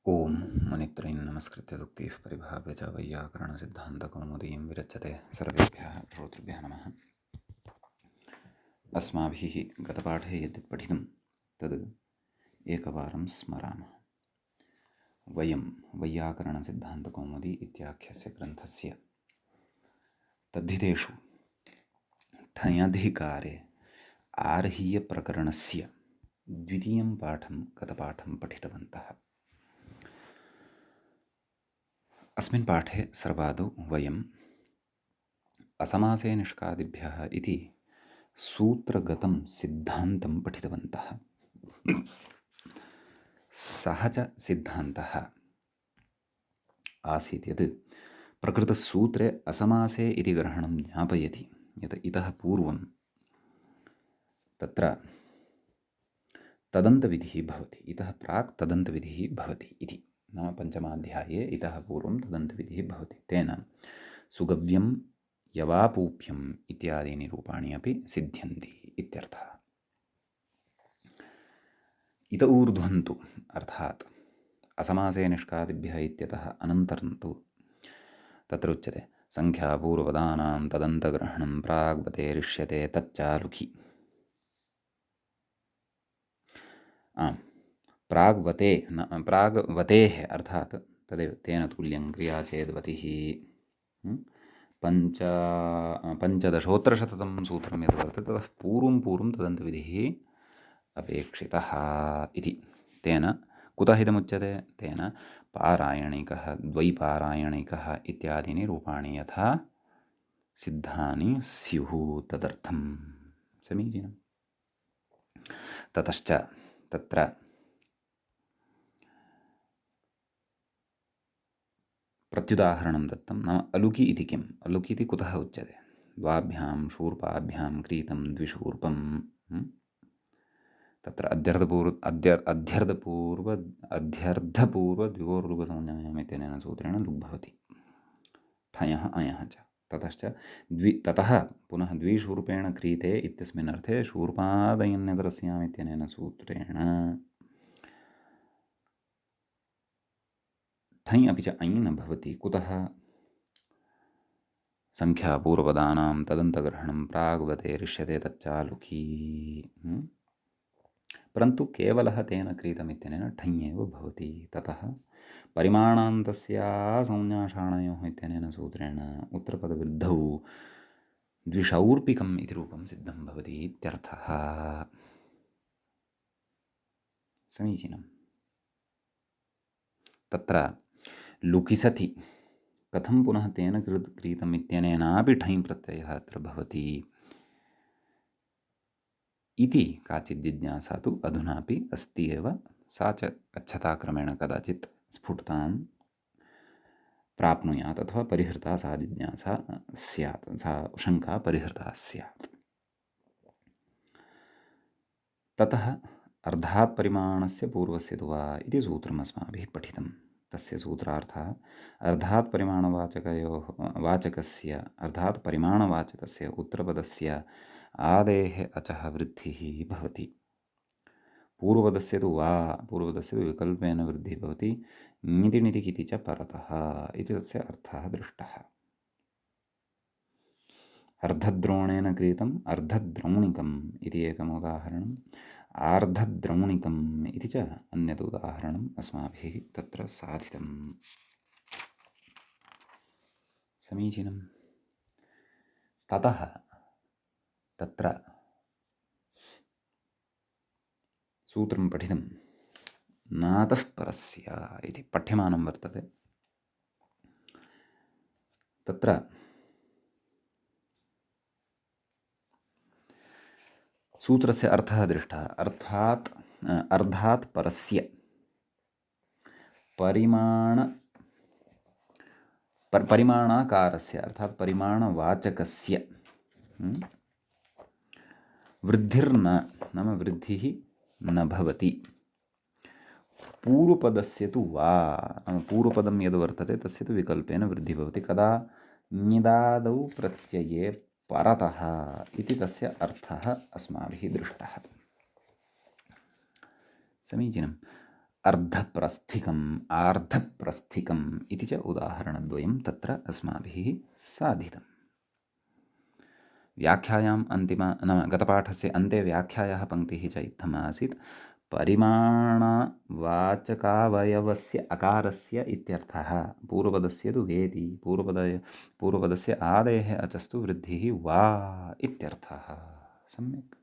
ओम मुनित्रयं नमस्कृत्य दुक्तिः परिभाव्य च वैयाकरणसिद्धान्तकौमुदीं विरच्यते सर्वेभ्यः श्रोतृभ्यः नमः। अस्माभिः गतपाठे यद् पठितं तद् एकवारं स्मरामः। वयं वैयाकरणसिद्धान्तकौमुदी इत्याख्यस्य ग्रन्थस्य तद्धितेषु ठञधिकारे आर्हीयप्रकरणस्य द्वितीयं पाठं गतपाठं पठितवन्तः। अस्मिन् पाठे सर्वादौ वयम् असमासे निष्कादिभ्यः इति सूत्रगतं सिद्धान्तं पठितवन्तः। सः च सिद्धान्तः आसीत् यत् प्रकृतसूत्रे असमासे इति ग्रहणं ज्ञापयति यत् इतः पूर्वं तत्र तदन्तविधिः भवति, इतः प्राक् तदन्तविधिः भवति इति। नाम पञ्चमाध्याये इतः पूर्वं तदन्तविधिः भवति। तेन सुगव्यं यवापूप्यम् इत्यादीनि रूपाणि अपि सिद्ध्यन्ति इत्यर्थः। इत ऊर्ध्वं तु अर्थात् असमासे निष्कादिभ्यः इत्यतः अनन्तरं तु तत्र उच्यते संख्यापूर्वपदानां तदन्तग्रहणं प्राग्वतेरिष्यते तच्चालुखि। प्राग्वतेः अर्थात् तदेव तेन तुल्यं क्रिया चेद्वतिः पञ्चदशोत्तरशततमं सूत्रं यद् वर्तते ततः पूर्वं तदन्तविधिः अपेक्षितः इति। तेन कुतः इदमुच्यते? तेन पारायणिकः, द्वैपारायणिकः इत्यादीनि रूपाणि यथा सिद्धानि स्युः तदर्थं। समीचीनं। ततश्च तत्र प्रत्युदाहरणं दत्तं। नाम अलुकि इति किम्? अलुकि इति कुतः उच्यते? द्वाभ्यां शूर्पाभ्यां क्रीतं द्विशूर्पं। तत्र अध्यर्धपूर्वद्विगोर्लुकसंज्ञायाम् इत्यनेन सूत्रेण लुग् भवति, ठञः अयः च। ततश्च ततः पुनः द्विशूर्पेण क्रीते इत्यस्मिन् अर्थे शूर्पादयन्यतरस्याम् इत्यनेन सूत्रेण ठञ् अपि च ऐ न भवति। कुतः? संख्यापूर्वपदानां तदन्तग्रहणं प्राग्वतेरिष्यते तच्चालुखी। परन्तु केवलः तेन क्रीतमित्यनेन ठञ् एव भवति। ततः परिमाणान्तस्य संज्ञाषाणयोः इत्यनेन सूत्रेण उत्तरपदवृद्धौ द्विशौर्पिकम् इति रूपं सिद्धं भवति इत्यर्थः। समीचीनं। तत्र लुकिसति कथं पुनः तेन क्रीतम् इत्यनेनापि ठञ् प्रत्ययः अत्र भवति इति काचित् जिज्ञासा तु अधुनापि अस्ति एव। सा च गच्छताक्रमेण कदाचित् स्फुटतां प्राप्नुयात् अथवा परिहृता सा जिज्ञासा स्यात्, सा शङ्का परिहृता स्यात्। ततः अर्धात् परिमाणस्य पूर्वस्य तु वा इति सूत्रम् अस्माभिः पठितं। तस्य सूत्रार्थः अर्धात् परिमाणवाचकस्य उत्तरपदस्य आदेः अचः वृद्धिः भवति। पूर्वपदस्य तु विकल्पेन वृद्धिः भवति। ङिति णिति किति च परतः इति तस्य अर्थः दृष्टः। अर्धद्रोणेन क्रीतम् अर्धद्रौणिकम् इति एकम् उदाहरणम्, आर्धद्रौणिकम् इति च अन्यत् उदाहरणम् अस्माभिः तत्र साधितम्। समीचीनं। ततः तत्र सूत्रं पठितं नातः परस्य इति पठ्यमानं वर्तते। तत्र सूत्रस्य अर्थः दृष्टः। अर्थात् अर्धात् परस्य परिमाणाकारस्य अर्थात् परिमाणवाचकस्य वृद्धिर्न, नाम वृद्धिः न भवति। पूर्वपदस्य तु वा, नाम पूर्वपदं यद् वर्तते तस्य तु विकल्पेन वृद्धिः भवति। कदा? ङिदादौ प्रत्यये परतः इति तस्य अर्थः अस्माभिः दृष्टः। समीचीनं। अर्धप्रस्थिकम् आर्धप्रस्थिकम् इति च उदाहरणद्वयं तत्र अस्माभिः साधितम्। व्याख्यायाम् नाम गतपाठस्य अन्ते व्याख्यायाः पङ्क्तिः च इत्थम् आसीत्। परिमाणवाचकावयवस्य अकारस्य इत्यर्थः। पूर्वपदस्य तु वेति, पूर्वपदस्य आदेः अचस्तु वृद्धिः वा इत्यर्थः। सम्यक्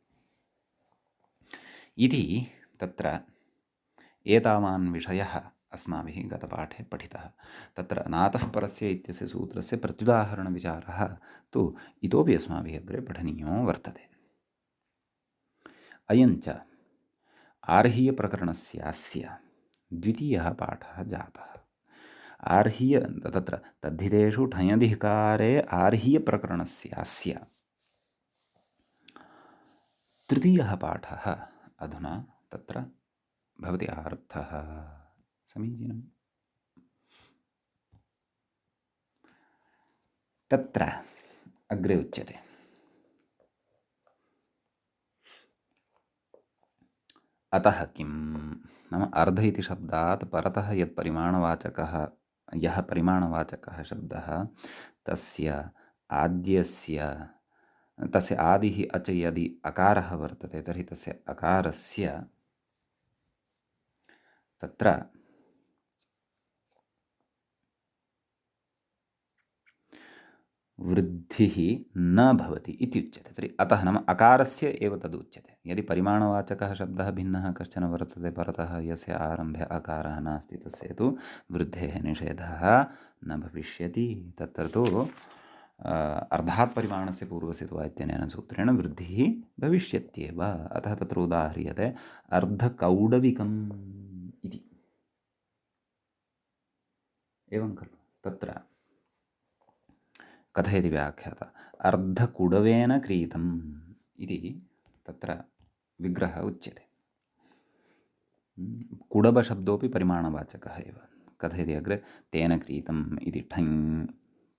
इति तत्र एतावान् विषयः अस्माभिः गतपाठे पठितः। तत्र नातः परस्य इत्यस्य सूत्रस्य प्रत्युदाहरणविचारः तु इतोपि अस्माभिः अग्रे पठनीयो वर्तते। अयञ्च आर्हीयप्रकरणस्यास्य द्वितीयः पाठः जातः। तत्र तद्धितेषु ठञधिकारे आर्हीयप्रकरणस्यास्य तृतीयः पाठः अधुना तत्र भवति आरब्धः। समीचीनम्। तत्र अग्रे उच्यते अतः किं नाम अर्ध इति शब्दात् परतः यः परिमाणवाचकः शब्दः तस्य आदिः अच यदि अकारः वर्तते तर्हि तस्य अकारस्य तत्र वृद्धिः न भवति इति उच्यते। तर्हि अतः नाम अकारस्य एव तदुच्यते। यदि परिमाणवाचकः शब्दः भिन्नः कश्चन वर्तते परतः यस्य आरम्भे अकारः नास्ति तस्य तु वृद्धेः निषेधः न भविष्यति। तत्र तु अर्धात् परिमाणस्य पूर्वस्य तु इत्यनेन सूत्रेण वृद्धिः भविष्यत्येव। अतः तत्र उदाह्रियते अर्धकौडविकम् इति। एवं खलु तत्र कथयति व्याख्याता अर्धकुडवेन क्रीतम् इति तत्र विग्रहः उच्यते। कुडवशब्दोऽपि परिमाणवाचकः एव। कथयति अग्रे तेन क्रीतम् इति ठञ्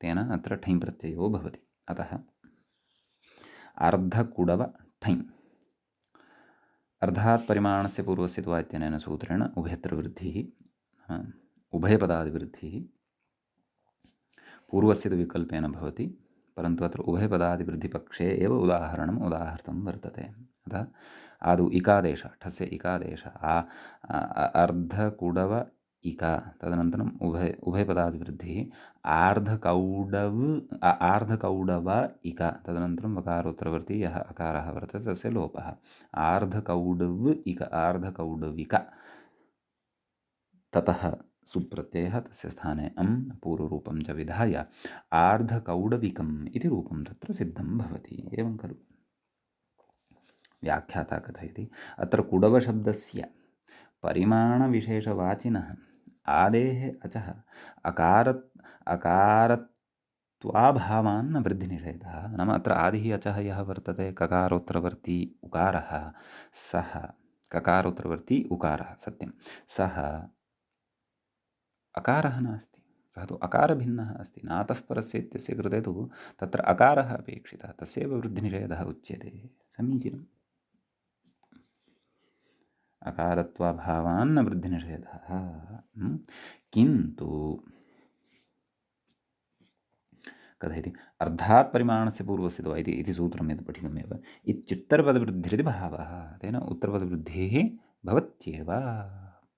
तेन अत्र ठञ् प्रत्ययो भवति। अतः अर्धकुडव ठञ् अर्धात् परिमाणस्य पूर्वस्य त्वा इत्यनेन सूत्रेण उभयत्र वृद्धिः उभयपदादिवृद्धिः पूर्वस्य तु विकल्पेन भवति, परन्तु अत्र उभयपदादिवृद्धिपक्षे एव उदाहृतं वर्तते। अतः आदौ इकादेशः ठस्य इकादेशः अर्धकुडव इका तदनन्तरम् उभयपदादिवृद्धिः आर्धकौडव इका तदनन्तरं वकारोत्तरवर्ती यः अकारः वर्तते तस्य लोपः आर्धकौडव इक आर्धकौडविका ततः सुप्रत्ययः तस्य स्थाने पूर्वरूपं च विधाय आर्धकौडविकम् इति रूपं तत्र सिद्धं भवति। एवं खलु व्याख्याता कथयति अत्र कुडवशब्दस्य परिमाणविशेषवाचिनः आदेः अचः अकारत्वाभावान् वृद्धिनिषेधः। नाम अत्र आदिः अचः यः वर्तते ककारोत्तरवर्ती उकारः सः ककारोत्तरवर्ती उकारः सत्यं सः अकारः नास्ति, सः तु अकारभिन्नः अस्ति। नातः परस्य इत्यस्य कृते तु तत्र अकारः अपेक्षितः, तस्यैव वृद्धिनिषेधः उच्यते। समीचीनम्। अकारत्वाभावान्न वृद्धिनिषेधः। किन्तु कथयति अर्धात् परिमाणस्य पूर्वस्य तु इति सूत्रं यत् पठितमेव इत्युत्तरपदवृद्धिरिति भावः। तेन उत्तरपदवृद्धिः भवत्येव,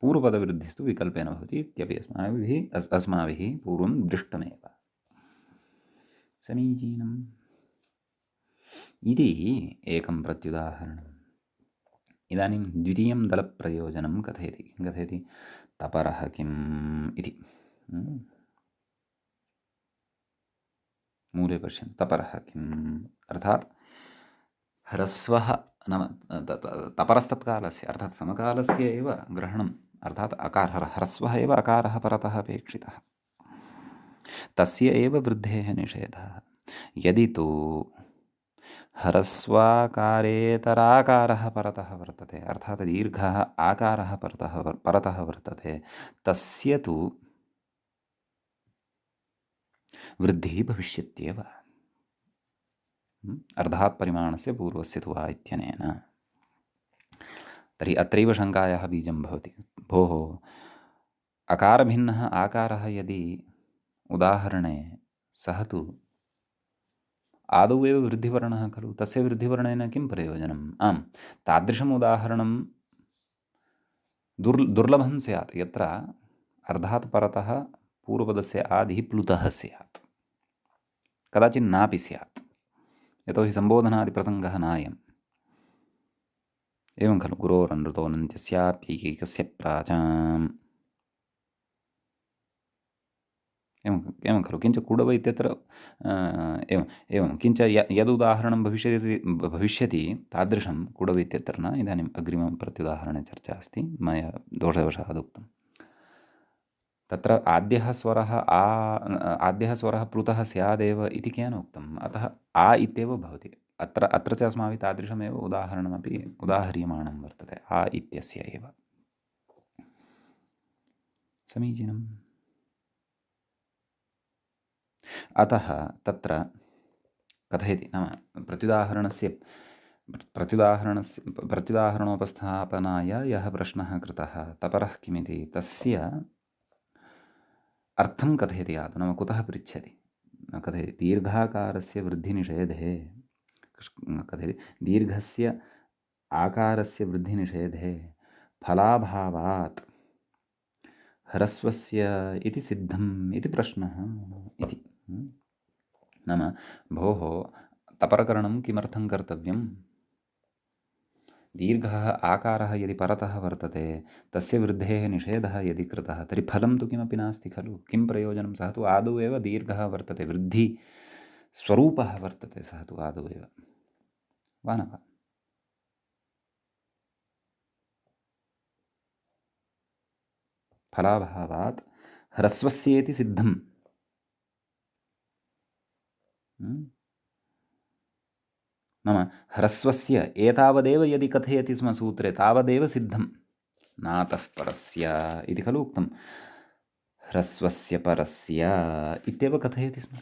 पूर्वपदवृद्धिस्तु विकल्पेन भवति इत्यपि अस्माभिः पूर्वं दृष्टमेव। समीचीनम् इति एकं प्रत्युदाहरणम्। इदानीं द्वितीयं दलप्रयोजनं कथयति। किं कथयति तपरः किम् इति। मूले पश्यन्तु तपरः किम् अर्थात् ह्रस्वः नाम तपरस्तत्कालस्य अर्थात् समकालस्य एव ग्रहणम् अर्थात् अकारः ह्रस्वः एव अकारः परतः अपेक्षितः, तस्य एव वृद्धेः निषेधः। यदि तु ह्रस्वाकारेतराकारः परतः वर्तते अर्थात् दीर्घः आकारः परतः वर्तते तस्य तु वृद्धिः भविष्यत्येव अर्धात् परिमाणस्य पूर्वस्य तु इत्यनेन। तर्हि अत्रैव शङ्कायाः बीजं भवति। भोः, अकारभिन्नः आकारः यदि उदाहरणे, सः तु आदौ एव वृद्धिवर्णः खलु, तस्य वृद्धिवर्णेन किं प्रयोजनम्? आम्, तादृशम् उदाहरणं दुर्लभं स्यात्, यत्र अर्धात् परतः पूर्वपदस्य आदिः प्लुतः स्यात्, कदाचिन्नापि स्यात्, यतोहि सम्बोधनादिप्रसङ्गः नायम्। एवं खलु, गुरोरनृतोऽनन्त्यस्याप्यैकैकस्य प्राचाम्, एवं खलु। किञ्च कुडव इत्यत्र एवं किञ्च यदुदाहरणं भविष्यति तादृशं कुडव इत्यत्र न। इदानीम् अग्रिमं प्रत्युदाहरणे चर्चा अस्ति, मया दोषवशात् उक्तं। तत्र आद्यः स्वरः प्लुतः स्यादेव इति केन उक्तम्? अतः आ इत्येव भवति। अत्र च अस्माभिः तादृशमेव उदाहरणमपि उदाह्रियमाणं वर्तते, आ इत्यस्य एव। समीचीनम्। अतः तत्र कथयति, नाम प्रत्युदाहरणोपस्थापनाय यः प्रश्नः कृतः तपरः किमिति, तस्य अर्थं कथयति आदौ, नाम कुतः पृच्छति कथयति। दीर्घाकारस्य वृद्धिनिषेधे कथयति, दीर्घस्य आकारस्य वृद्धिनिषेधे फलाभावात् ह्रस्वस्य इति सिद्धम् इति प्रश्नः इति। नाम भोः, तपरकरणं किमर्थं कर्तव्यं? दीर्घः आकारः यदि परतः वर्तते, तस्य वृद्धेः निषेधः यदि कृतः, तर्हि फलं तु किमपि नास्ति खलु। किं प्रयोजनं? सः तु आदौ एव दीर्घः वर्तते, वृद्धिस्वरूपः वर्तते सः तु आदौ एव, वा न वा? फलाभावात् ह्रस्वस्येति सिद्धम्। नाम ह्रस्वस्य एतावदेव यदि कथयति स्म सूत्रे, तावदेव सिद्धं, नातः परस्य इति खलु उक्तं। ह्रस्वस्य परस्य इत्येव कथयति स्म,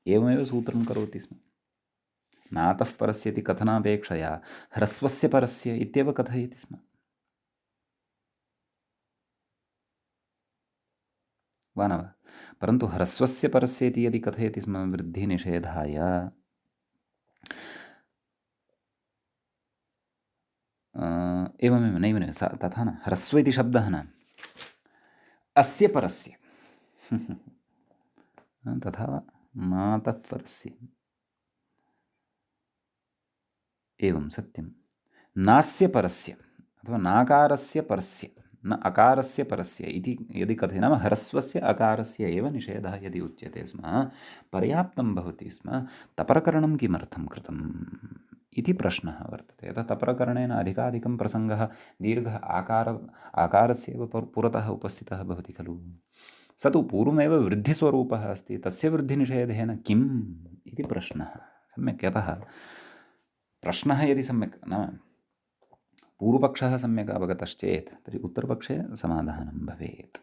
एवमेव सूत्रं करोति स्म। नातः परस्य इति कथनापेक्षया ह्रस्वस्य परस्य इत्येव कथयति स्म, वा न वा? परन्तु ह्रस्वस्य परस्य इति यदि कथयति स्म वृद्धिनिषेधाय, एवमेव नैव तथा न, ह्रस्व इति शब्दः न, अस्य परस्य तथा वा, नातः परस्य, एवं सत्यं। नास्य परस्य अथवा नाकारस्य परस्य, न अकारस्य परस्य इति यदि कथयति, नाम ह्रस्वस्य अकारस्य एव निषेधः यदि उच्यते स्म, पर्याप्तं भवति स्म। तपरकरणं किमर्थं कृतम् इति प्रश्नः वर्तते। यतः तपरकरणेन अधिकाधिकं प्रसङ्गः दीर्घः आकारस्य एव पुरतः उपस्थितः भवति खलु। स तु पूर्वमेव वृद्धिस्वरूपः अस्ति, तस्य वृद्धिनिषेधेन किम् इति प्रश्नः। सम्यक्, यतः प्रश्नः यदि सम्यक्, नाम पूर्वपक्षः सम्यक् अवगतश्चेत् तर्हि उत्तरपक्षे समाधानं भवेत्।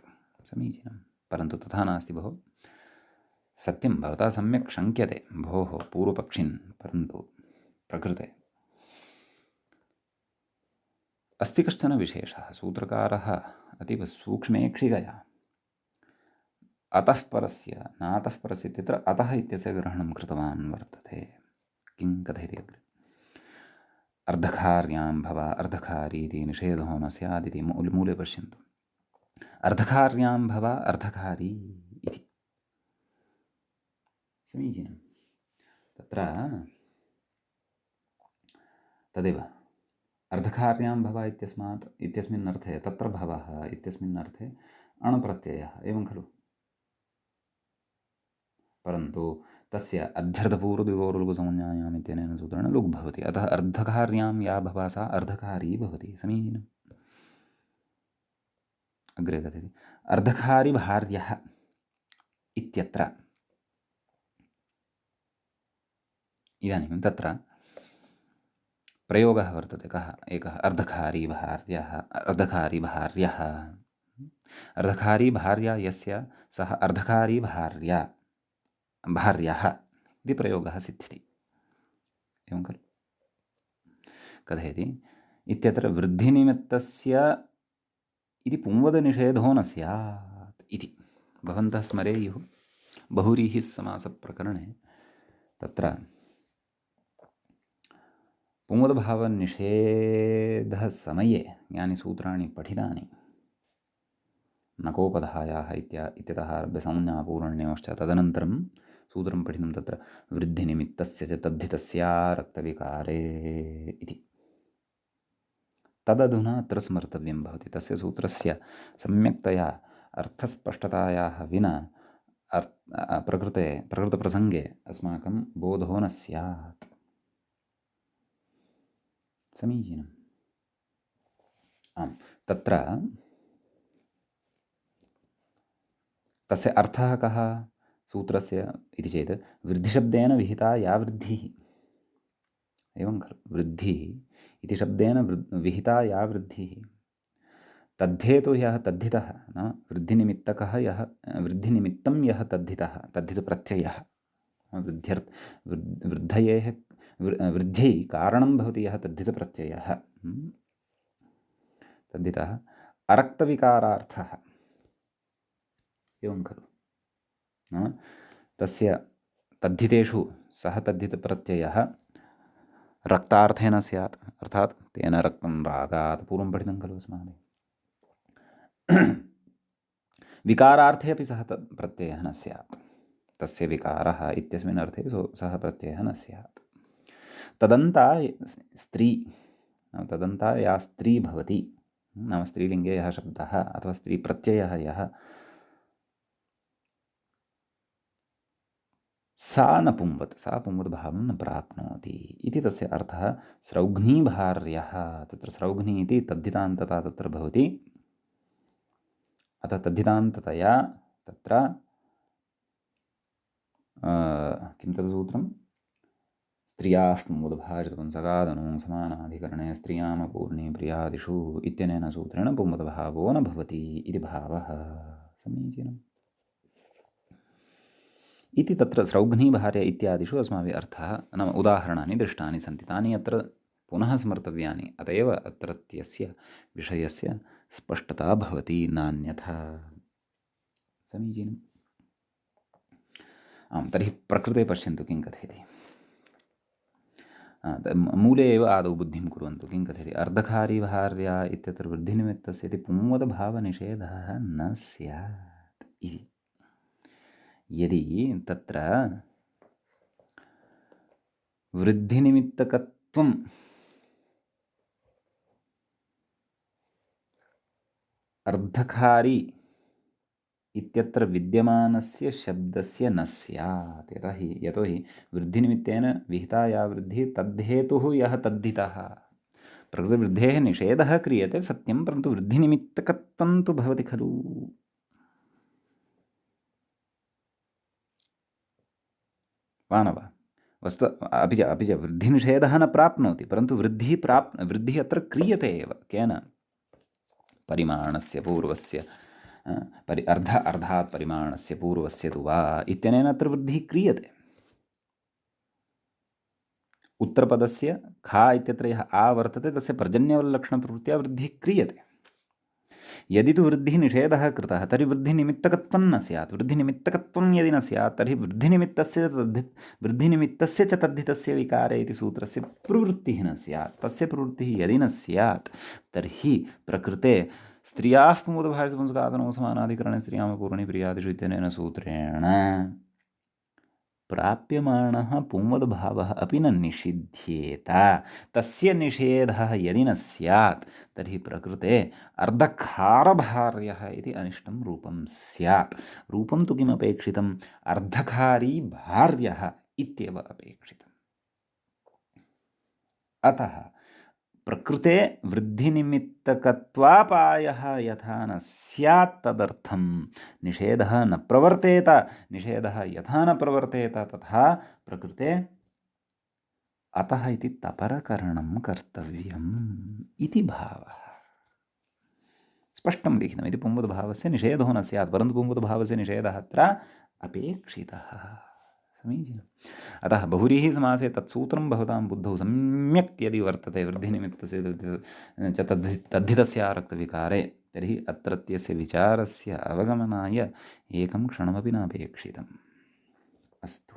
समीचीनं। परन्तु तथा नास्ति भोः। सत्यं, भवता सम्यक् शङ्क्यते भोः पूर्वपक्षिन्, परन्तु प्रकृते अस्ति कश्चन विशेषः। सूत्रकारः अतीव सूक्ष्मेक्षिकया अतः परस्य नातः परस्य इत्यत्र अतः इत्यस्य ग्रहणं कृतवान् वर्तते। किं कथयति अग्रे? अर्धकार्यां भव अर्धकारी इति निषेधो न स्यादिति मूले पश्यन्तु। अर्धकार्यां भव अर्धकारी इति। समीचीनं। तत्र तदेव अर्धकार्यां भव इत्यस्मिन् अर्थे, तत्र भवः इत्यस्मिन् अर्थे अणप्रत्ययः, एवं खलु। परन्तु तस्य अध्यर्थपूर्वद्विगोर्लुगुसंज्ञायाम् इत्यनेन सूत्रेण लुग् भवति। अतः अर्धकार्यां या भवा सा अर्धकारी भवति। समीचीनम्। अग्रे कथयति, अर्धकारिभार्यः इत्यत्र इदानीं तत्र प्रयोगः वर्तते। कः? एकः, अर्धकारिभार्यः। अर्धकारिभार्या यस्य, सः अर्धकारिभार्या भार्यः इति प्रयोगः सिद्ध्यति, एवं खलु। कथयति, इत्यत्र वृद्धिनिमित्तस्य इति पुंवदनिषेधो न स्यात् इति भवन्तः स्मरेयुः। बहुव्रीहिः समासप्रकरणे तत्र पुंवदभावनिषेधसमये यानि सूत्राणि पठितानि नकोपधायाः इत्यतः आरभ्य संज्ञापूर्वण्योश्च तदनन्तरं सूत्रं पठितं तत्र वृद्धिनिमित्तस्य च तद्धितस्य रक्तविकारे इति तदधुना अत्र स्मर्तव्यं भवति। तस्य सूत्रस्य सम्यक्तया अर्थस्पष्टतायाः विना प्रकृतप्रसङ्गे अस्माकं बोधो न स्यात्। समीचीनम्। आम्, तत्र तस्य अर्थः कः सूत्रस्य इति चेत् वृद्धिशब्देन विहिता या वृद्धिः, एवं खलु, वृद्धिः इति शब्देन विहिता या वृद्धिः, तद्धेतु यः तद्धितः नाम वृद्धिनिमित्तकः यः, वृद्धिनिमित्तं यः तद्धितः, तद्धितप्रत्ययः, वृद्धयेः वृद्ध्यै कारणं भवति यः तद्धितप्रत्ययः, तद्धितः अरक्तविकारार्थः, एवं खलु। नाम तस्य तद्धितेषु सः तद्धितप्रत्ययः रक्तार्थेन स्यात्, अर्थात् तेन रक्तं रागात्, पूर्वं पठितं खलु अस्माभिः। विकारार्थे अपि सः प्रत्ययः न स्यात्, तस्य विकारः इत्यस्मिन् अर्थे सः प्रत्ययः न स्यात्। तदन्ता स्त्री, तदन्ता या स्त्री भवति, नाम स्त्रीलिङ्गे यः शब्दः अथवा स्त्रीप्रत्ययः यः, सा न पुंवत्, सा पुंवद्भावं न प्राप्नोति इति तस्य अर्थः। स्रौघ्नीभार्यः, तत्र स्रौघ्नी इति तद्धितान्तता तत्र भवति, अतः तद्धितान्ततया तत्र किं तद् सूत्रं, स्त्रियाः पुंवद्भाजपुंसकादनु समानाधिकरणे स्त्रियामपूर्णे प्रियादिषु इत्यनेन सूत्रेण पुंवद्भावो न भवति इति भावः। समीचीनम्। इति तत्र स्रौघ्नीभार्य इत्यादिषु अस्माभिः अर्थः, नाम उदाहरणानि दृष्टानि सन्ति, तानि अत्र पुनः स्मर्तव्यानि, अत एव अत्रत्यस्य विषयस्य स्पष्टता भवति, नान्यथा। समीचीनम्। आं, तर्हि प्रकृते पश्यन्तु किं कथयति। मूले एव आदौ बुद्धिं कुर्वन्तु। किं कथयति, अर्धकारीभार्या इत्यत्र वृद्धिनिमित्तस्य इति पुंवदभावनिषेधः न स्यात् इति। यदि तत्र वृद्धिनिमित्तकत्वं अर्धकारी इत्यत्र विद्यमानस्य शब्दस्य न स्यात्, यतोहि वृद्धिनिमित्तेन विहिता या वृद्धिः तद्धेतुः यः तद्धितः, प्रकृतिवृद्धेः निषेधः क्रियते सत्यं, परन्तु वृद्धिनिमित्तकत्वं तु भवति खलु। वा न वा? वस्तु अपि च वृद्धिनिषेधः न प्राप्नोति, परन्तु वृद्धिः अत्र क्रियते एव। केन? परिमाणस्य पूर्वस्य अर्धात् परिमाणस्य पूर्वस्य तु वा इत्यनेन अत्र वृद्धिः क्रियते। उत्तरपदस्य खा इत्यत्र यः आ वर्तते तस्य पर्जन्यवल्लक्षणप्रवृत्त्या वृद्धिः क्रियते। यदि तु वृद्धिः निषेधः कृतः तर्हि वृद्धिनिमित्तकत्वं न स्यात्। वृद्धिनिमित्तकत्वं यदि न स्यात् तर्हि वृद्धिनिमित्तस्य च तद्धितस्य विकारे इति सूत्रस्य प्रवृत्तिः न स्यात्। तस्य प्रवृत्तिः यदि न स्यात् तर्हि प्रकृते स्त्रियाः पुंवदभाजपुंसकादनौ समानाधिकरणे स्त्रियामपूर्णे प्रियादिषु इत्यनेन सूत्रेण प्राप्यमाणः पुंवद्भावः अपि न निषिध्येत। तस्य निषेधः यदि न स्यात् तर्हि प्रकृते अर्धकारभार्यः इति अनिष्टं रूपं स्यात्। रूपं तु किमपेक्षितम्? अर्धकारी भार्यः इत्येव अपेक्षितम्। अतः प्रकृते वृद्धिनिमित्तकत्वापायः यथा न स्यात् तदर्थं निषेधः न प्रवर्तेत। निषेधः यथा न प्रवर्तेत तथा प्रकृते अतः इति तपरकरणं कर्तव्यम् इति भावः। स्पष्टं लिखितम्। इति पुंवद्भावस्य निषेधो न स्यात्, परन्तु पुंवद्भावस्य निषेधः अत्र अपेक्षितः। समीचीनम्। अतः बहुव्रीहि समासे तत्सूत्रं भवतां बुद्धौ सम्यक् यदि वर्तते वृद्धिनिमित्तस्य च तद्धितस्य आरक्तविकारे, तर्हि अत्रत्यस्य विचारस्य अवगमनाय एकं क्षणमपि नापेक्षितम्। अस्तु,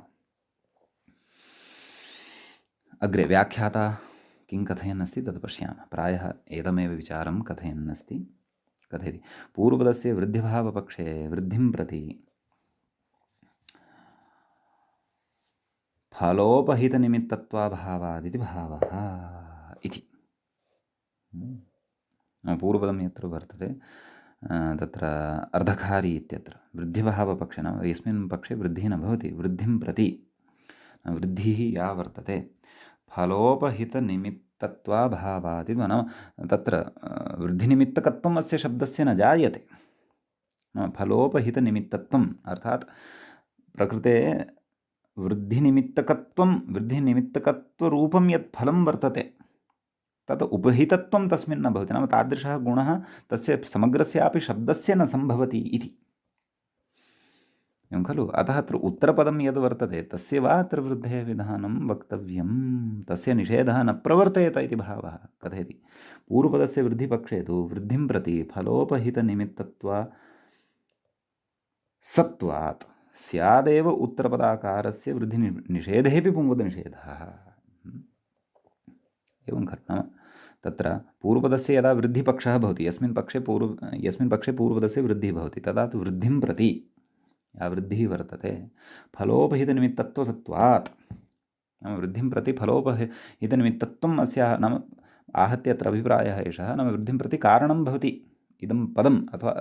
अग्रे व्याख्याता किं कथयन् अस्ति तत् पश्यामः। प्रायः एतमेव विचारं कथयन् अस्ति। कथयति पूर्वपदस्य वृद्धिभावपक्षे वृद्धिं प्रति फलोपहितनिमित्तत्वाभावादिति भावः इति। पूर्वपदं यत्र वर्तते तत्र अर्धकारी इत्यत्र वृद्धिभावपक्षे नाम यस्मिन् पक्षे वृद्धिः न भवति, वृद्धिं प्रति वृद्धिः या वर्तते फलोपहितनिमित्तत्वाभावात् नाम तत्र वृद्धिनिमित्तकत्वम् अस्य शब्दस्य न जायते। फलोपहितनिमित्तत्वम् अर्थात् प्रकृते वृद्धिनिमित्तकत्वरूपं यत् फलं वर्तते तत् उपहितत्वं तस्मिन् न भवति। नाम तादृशः गुणः तस्य समग्रस्यापि शब्दस्य न सम्भवति इति, एवं खलु। अतः अत्र उत्तरपदं यद् वर्तते तस्य वा अत्र वृद्धेः विधानं वक्तव्यं, तस्य निषेधः न प्रवर्तयेत इति भावः कथयति। पूर्वपदस्य वृद्धिपक्षे तु वृद्धिं प्रति फलोपहितनिमित्तत्वात् स्यादेव उत्तरपदाकारस्य वृद्धिनिषेधेऽपि पुंवदनिषेधः, एवं खलु। नाम तत्र पूर्वपदस्य यदा वृद्धिपक्षः भवति, यस्मिन् पक्षे पूर्वपदस्य वृद्धिः भवति, तदा तु वृद्धिं प्रति या वृद्धिः वर्तते फलोपहितनिमित्तत्वसत्वात्, नाम वृद्धिं प्रति फलोपहितनिमित्तत्वम् अस्याः नाम आहत्य अत्र अभिप्रायः एषः। नाम वृद्धिं प्रति कारणं भवति इदं पदम् अथवा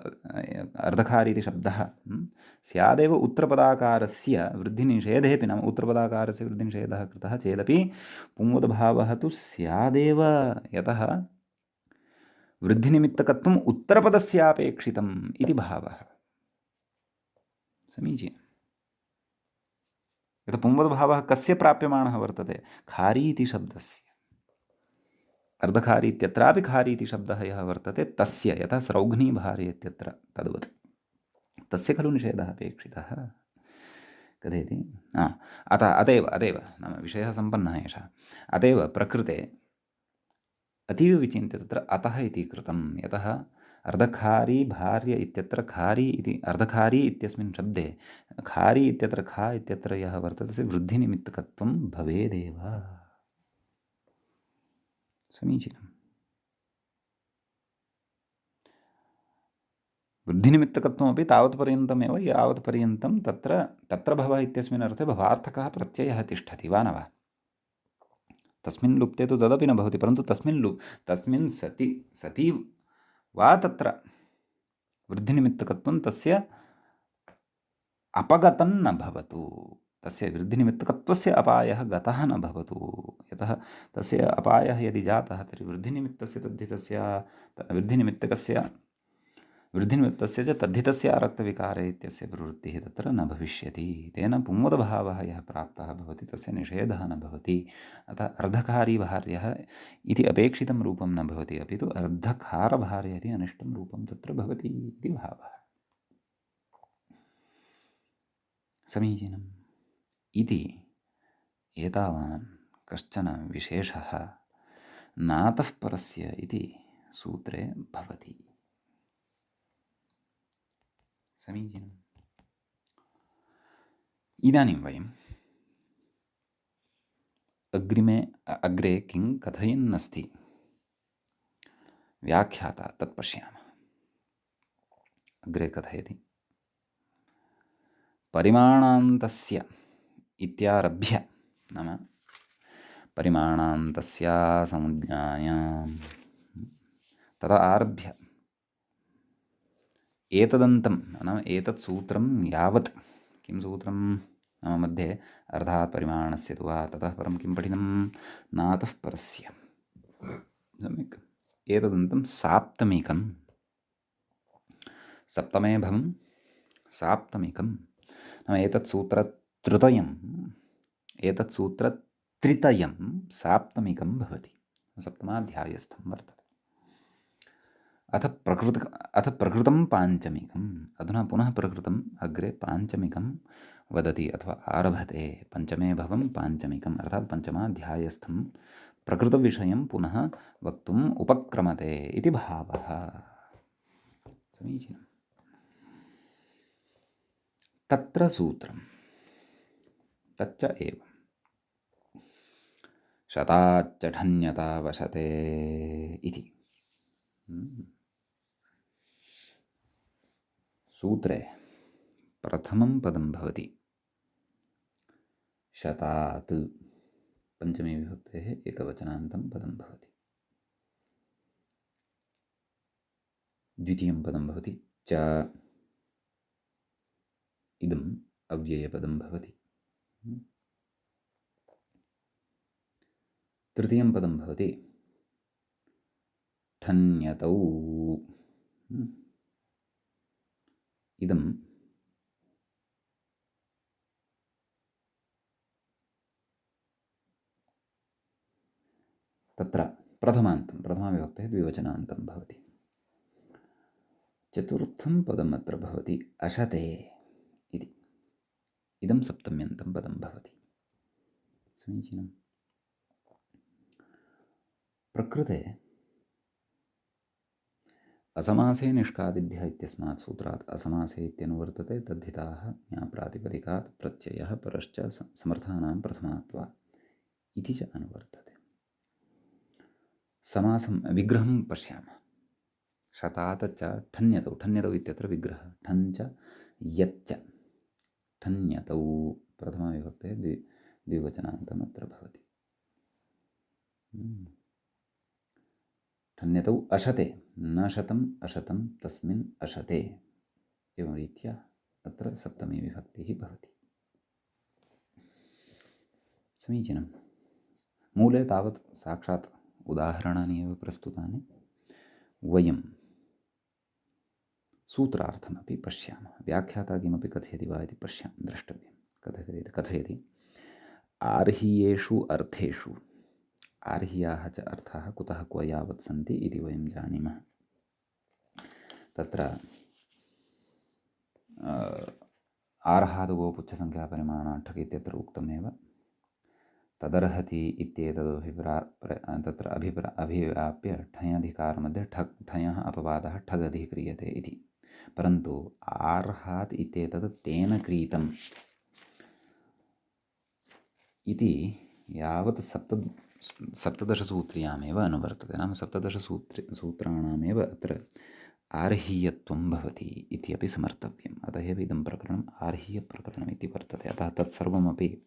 अर्धकारी इति शब्दः स्यादेव उत्तरपदाकारस्य वृद्धिनिषेधेऽपि, नाम उत्तरपदाकारस्य वृद्धिनिषेधः कृतः चेदपि पुंवदभावः तु स्यादेव, यतः वृद्धिनिमित्तकत्वम् उत्तरपदस्यापेक्षितम् इति भावः। समीचीनम्। यतः पुंवदभावः कस्य प्राप्यमाणः वर्तते? खारी इति शब्दस्य। अर्धखारी इत्यत्रापि खारी इति शब्दः यः वर्तते तस्य, यथा स्रौघ्नी भार्य इत्यत्र तद्वत् तस्य खलु निषेधः अपेक्षितः कथयति। अतएव नाम विषयः सम्पन्नः एषः। अतएव प्रकृते अतीव विचिन्त्य तत्र अतः इति कृतं, यतः अर्धखारी भार्य इत्यत्र खारी इति अर्धखारी इत्यस्मिन् शब्दे खारी इत्यत्र खा इत्यत्र यः वर्तते तस्य वृद्धिनिमित्तकत्वं भवेदेव। समीचीनम्। वृद्धिनिमित्तकत्वमपि तावत्पर्यन्तमेव यावत्पर्यन्तं तत्र भवः इत्यस्मिन् अर्थे भवार्थकः प्रत्ययः तिष्ठति वा न वा। तस्मिन् लुप्ते तु तदपि न भवति, परन्तु तस्मिन् सति वा तत्र वृद्धिनिमित्तकत्वं तस्य अपगतं न भवतु, तस्य वृद्धिनिमित्तकत्वस्य अपायः गतः न भवतु। यतः तस्य अपायः यदि जातः तर्हि वृद्धिनिमित्तस्य च तद्धितस्य आरक्तविकारे इत्यस्य प्रवृत्तिः तत्र न भविष्यति। तेन पुंवदभावः यः प्राप्तः भवति तस्य निषेधः न भवति। अतः अर्धकारी भार्यः इति अपेक्षितं रूपं न भवति, अपि तु अर्धकारभार्य इति अनिष्टं रूपं तत्र भवति इति भावः। समीचीनम्। इति एतावान् कश्चन विशेषः नातः परस्य इति सूत्रे भवति। समीचीनम्। इदानीं वयम् अग्रे किं कथयन् अस्ति व्याख्याता तत् पश्यामः। अग्रे कथयति परिमाणान्तस्य इत्यारभ्य, नाम परिमाणान्तस्या संज्ञायां तदा आरभ्य एतदन्तं नाम एतत् सूत्रं यावत्, किं सूत्रं नाम मध्ये अर्धात् परिमाणस्य तु वा, ततः परं किं पठितं नातः परस्य, सम्यक्। एतदन्तं साप्तमिकं, सप्तमे भवं साप्तमिकं नाम एतत् सूत्रत्रितयं साप्तमिकं भवति, सप्तमाध्यायस्थं वर्तते। अथ प्रकृतं पाञ्चमिकम्, अधुना पुनः प्रकृतम्, अग्रे पाञ्चमिकं वदति अथवा आरभते पंचमे भवं पाञ्चमिकम् अर्थात् पंचमाध्यायस्थं प्रकृतविषयं पुनः वक्तुम् उपक्रमते इति भावः। समीचीनम्। तत्र सूत्रं तच्च एव शताच्च ठन्यता वशते इति। सूत्रे प्रथमं पदं भवति शतात्, पंचमी विभक्तेः एकवचनान्तं पदं भवति। द्वितीयं पदं भवति च, इदम् अव्ययपदं भवति। तृतीयं पदं भवति ठन्यतौ, इदं तत्र प्रथमान्तं, प्रथमाविभक्तेः द्विवचनान्तं भवति। चतुर्थं पदम् अत्र भवति अशते इति, इदं सप्तम्यन्तं पदं भवति। समीचीनम्। प्रकृते असमासे निष्कादिभ्यः इत्यस्मात् सूत्रात् असमासे इत्यनुवर्तते तद्धिताः ज्ञाप्रातिपदिकात् प्रत्ययः परश्च समर्थानां प्रथमात्वा इति च अनुवर्तते। समासं विग्रहं पश्यामः। शतात् च ठन्यतौ, ठन्यतौ इत्यत्र विग्रहः, ठञ्च यच्च, ठन्यतौ प्रथमाविभक्तेः द्विवचनान्तम् अत्र भवति। ठन्यतौ अशते, न शतम् अशतं तस्मिन् अशते, एवं रीत्या अत्र सप्तमी विभक्तिः भवति। समीचीनं। मूले तावत् साक्षात् उदाहरणानि एव प्रस्तुतानि। वयं सूत्रार्थमपि पश्यामः। व्याख्याता किमपि कथयति वा इति द्रष्टव्यं। कथयति आर्हीयेषु अर्थेषु, आर्ह्याः च अर्थाः कुतः क्व यावत् सन्ति इति वयं जानीमः। तत्र आर्हादुगोपुच्छसंख्यापरिमाणात् ठक् इत्यत्र उक्तमेव। तदर्हति तत्र अभिव्याप्य ठञधिकारमध्ये ठञः अपवादः ठगधिः क्रियते इति। परन्तु आर्हात् इत्येतत् तेन क्रीतम् इति यावत् सप्तदशसूत्र्यामेव अनुवर्तते। नाम सूत्राणामेव अत्र आर्हीयत्वं भवति इत्यपि समर्थव्यम्। अतः एव इदं प्रकरणम् आर्हीयप्रकरणम् इति वर्तते। अतः तत्सर्वमपि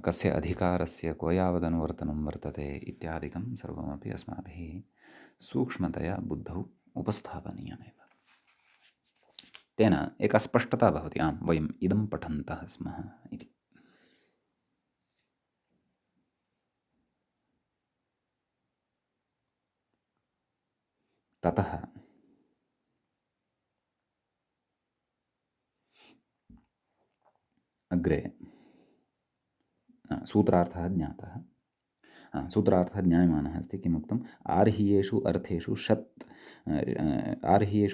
कस्य अधिकारस्य क्व यावदनुवर्तनं वर्तते इत्यादिकं सर्वमपि अस्माभिः सूक्ष्मतया बुद्धौ उपस्थापनीयमेव। तेन एका स्पष्टता भवति, आम् वयम् इदं पठन्तः स्मः इति। ततः अग्रे सूत्रार्थः ज्ञातः। सूत्रार्थः ज्ञायमानः अस्ति। किमुक्तम्? आर्हीयेषु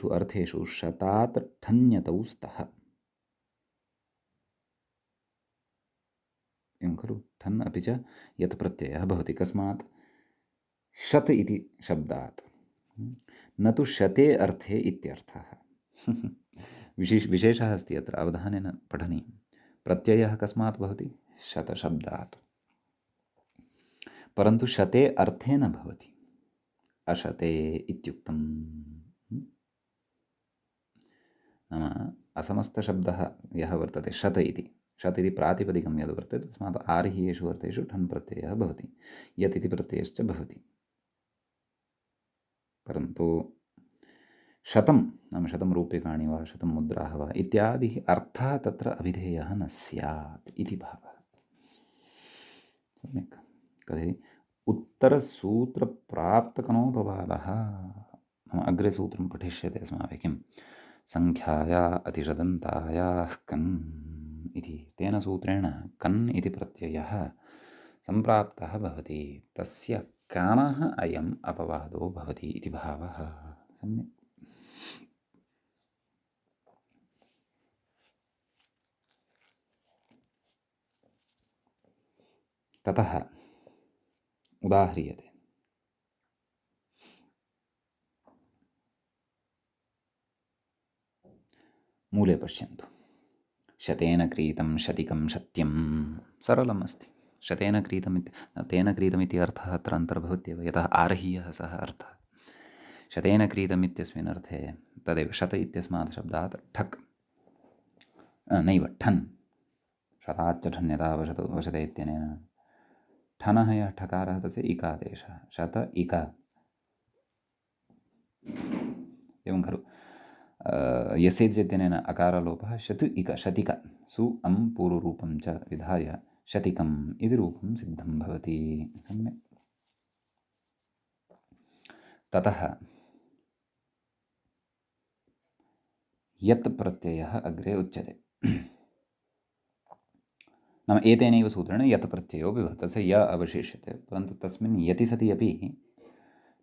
अर्थेषु शतात् ठन्यतौ स्तः। एवं खलु? ठन् अपि च यत् प्रत्ययः भवति। कस्मात्? शत् इति शब्दात्, न तु शते अर्थे इत्यर्थः। विशेषः अस्ति अत्र, अवधानेन पठनीयं। प्रत्ययः कस्मात् भवति? शतशब्दात्। परन्तु शते अर्थे न भवति। अशते इत्युक्तम्। नाम असमस्तशब्दः यः वर्तते शत इति, शत् इति प्रातिपदिकं यद् वर्तते तस्मात् आर्हीयेषु अर्थेषु ठन् प्रत्ययः भवति, यत् इति प्रत्ययश्च भवति। परन्तु शतं नाम शतं रूप्यकाणि वा शतं मुद्राः वा इत्यादि अर्थः तत्र अभिधेयः न स्यात् इति भावः। सम्यक्। कथयति? उत्तरसूत्रप्राप्तकनोपवादः। अग्रे सूत्रं पठिष्यते अस्माभिः। किं? संख्याया अतिशदन्तायाः कन् इति। तेन सूत्रेण कन् इति प्रत्ययः सम्प्राप्तः भवति। तस्य कानः अयम् अपवादो भवति इति भावः। सम्यक्। ततः उदाह्रियते। मूले पश्यन्तु। शतेन क्रीतं शतिकं सत्यं, सरलम् अस्ति। शतेन क्रीतम् तेन क्रीतमिति अर्थः अत्र अन्तर्भवत्येव, यतः आर्हीयः सः अर्थः। शतेन क्रीतम् इत्यस्मिन् अर्थे तदेव शत इत्यस्मात् शब्दात् ठक् नैव ठन्, शताच्च ठन्यता वशते इत्यनेन ठनः यः ठकारः तस्य इकादेशः, शत इका, एवं खलु। यस्य इत्यनेन अकारलोपः शतु इक शतिक, सु अं पूर्वरूपं च विधाय शतिकम् इति रूपं सिद्धं भवति। सम्यक्। ततः यत् प्रत्ययः अग्रे उच्यते। नाम एतेनैव सूत्रेण यत् प्रत्ययोऽपि भवति, तस्य य अवशिष्यते, परन्तु तस्मिन् यति सति अपि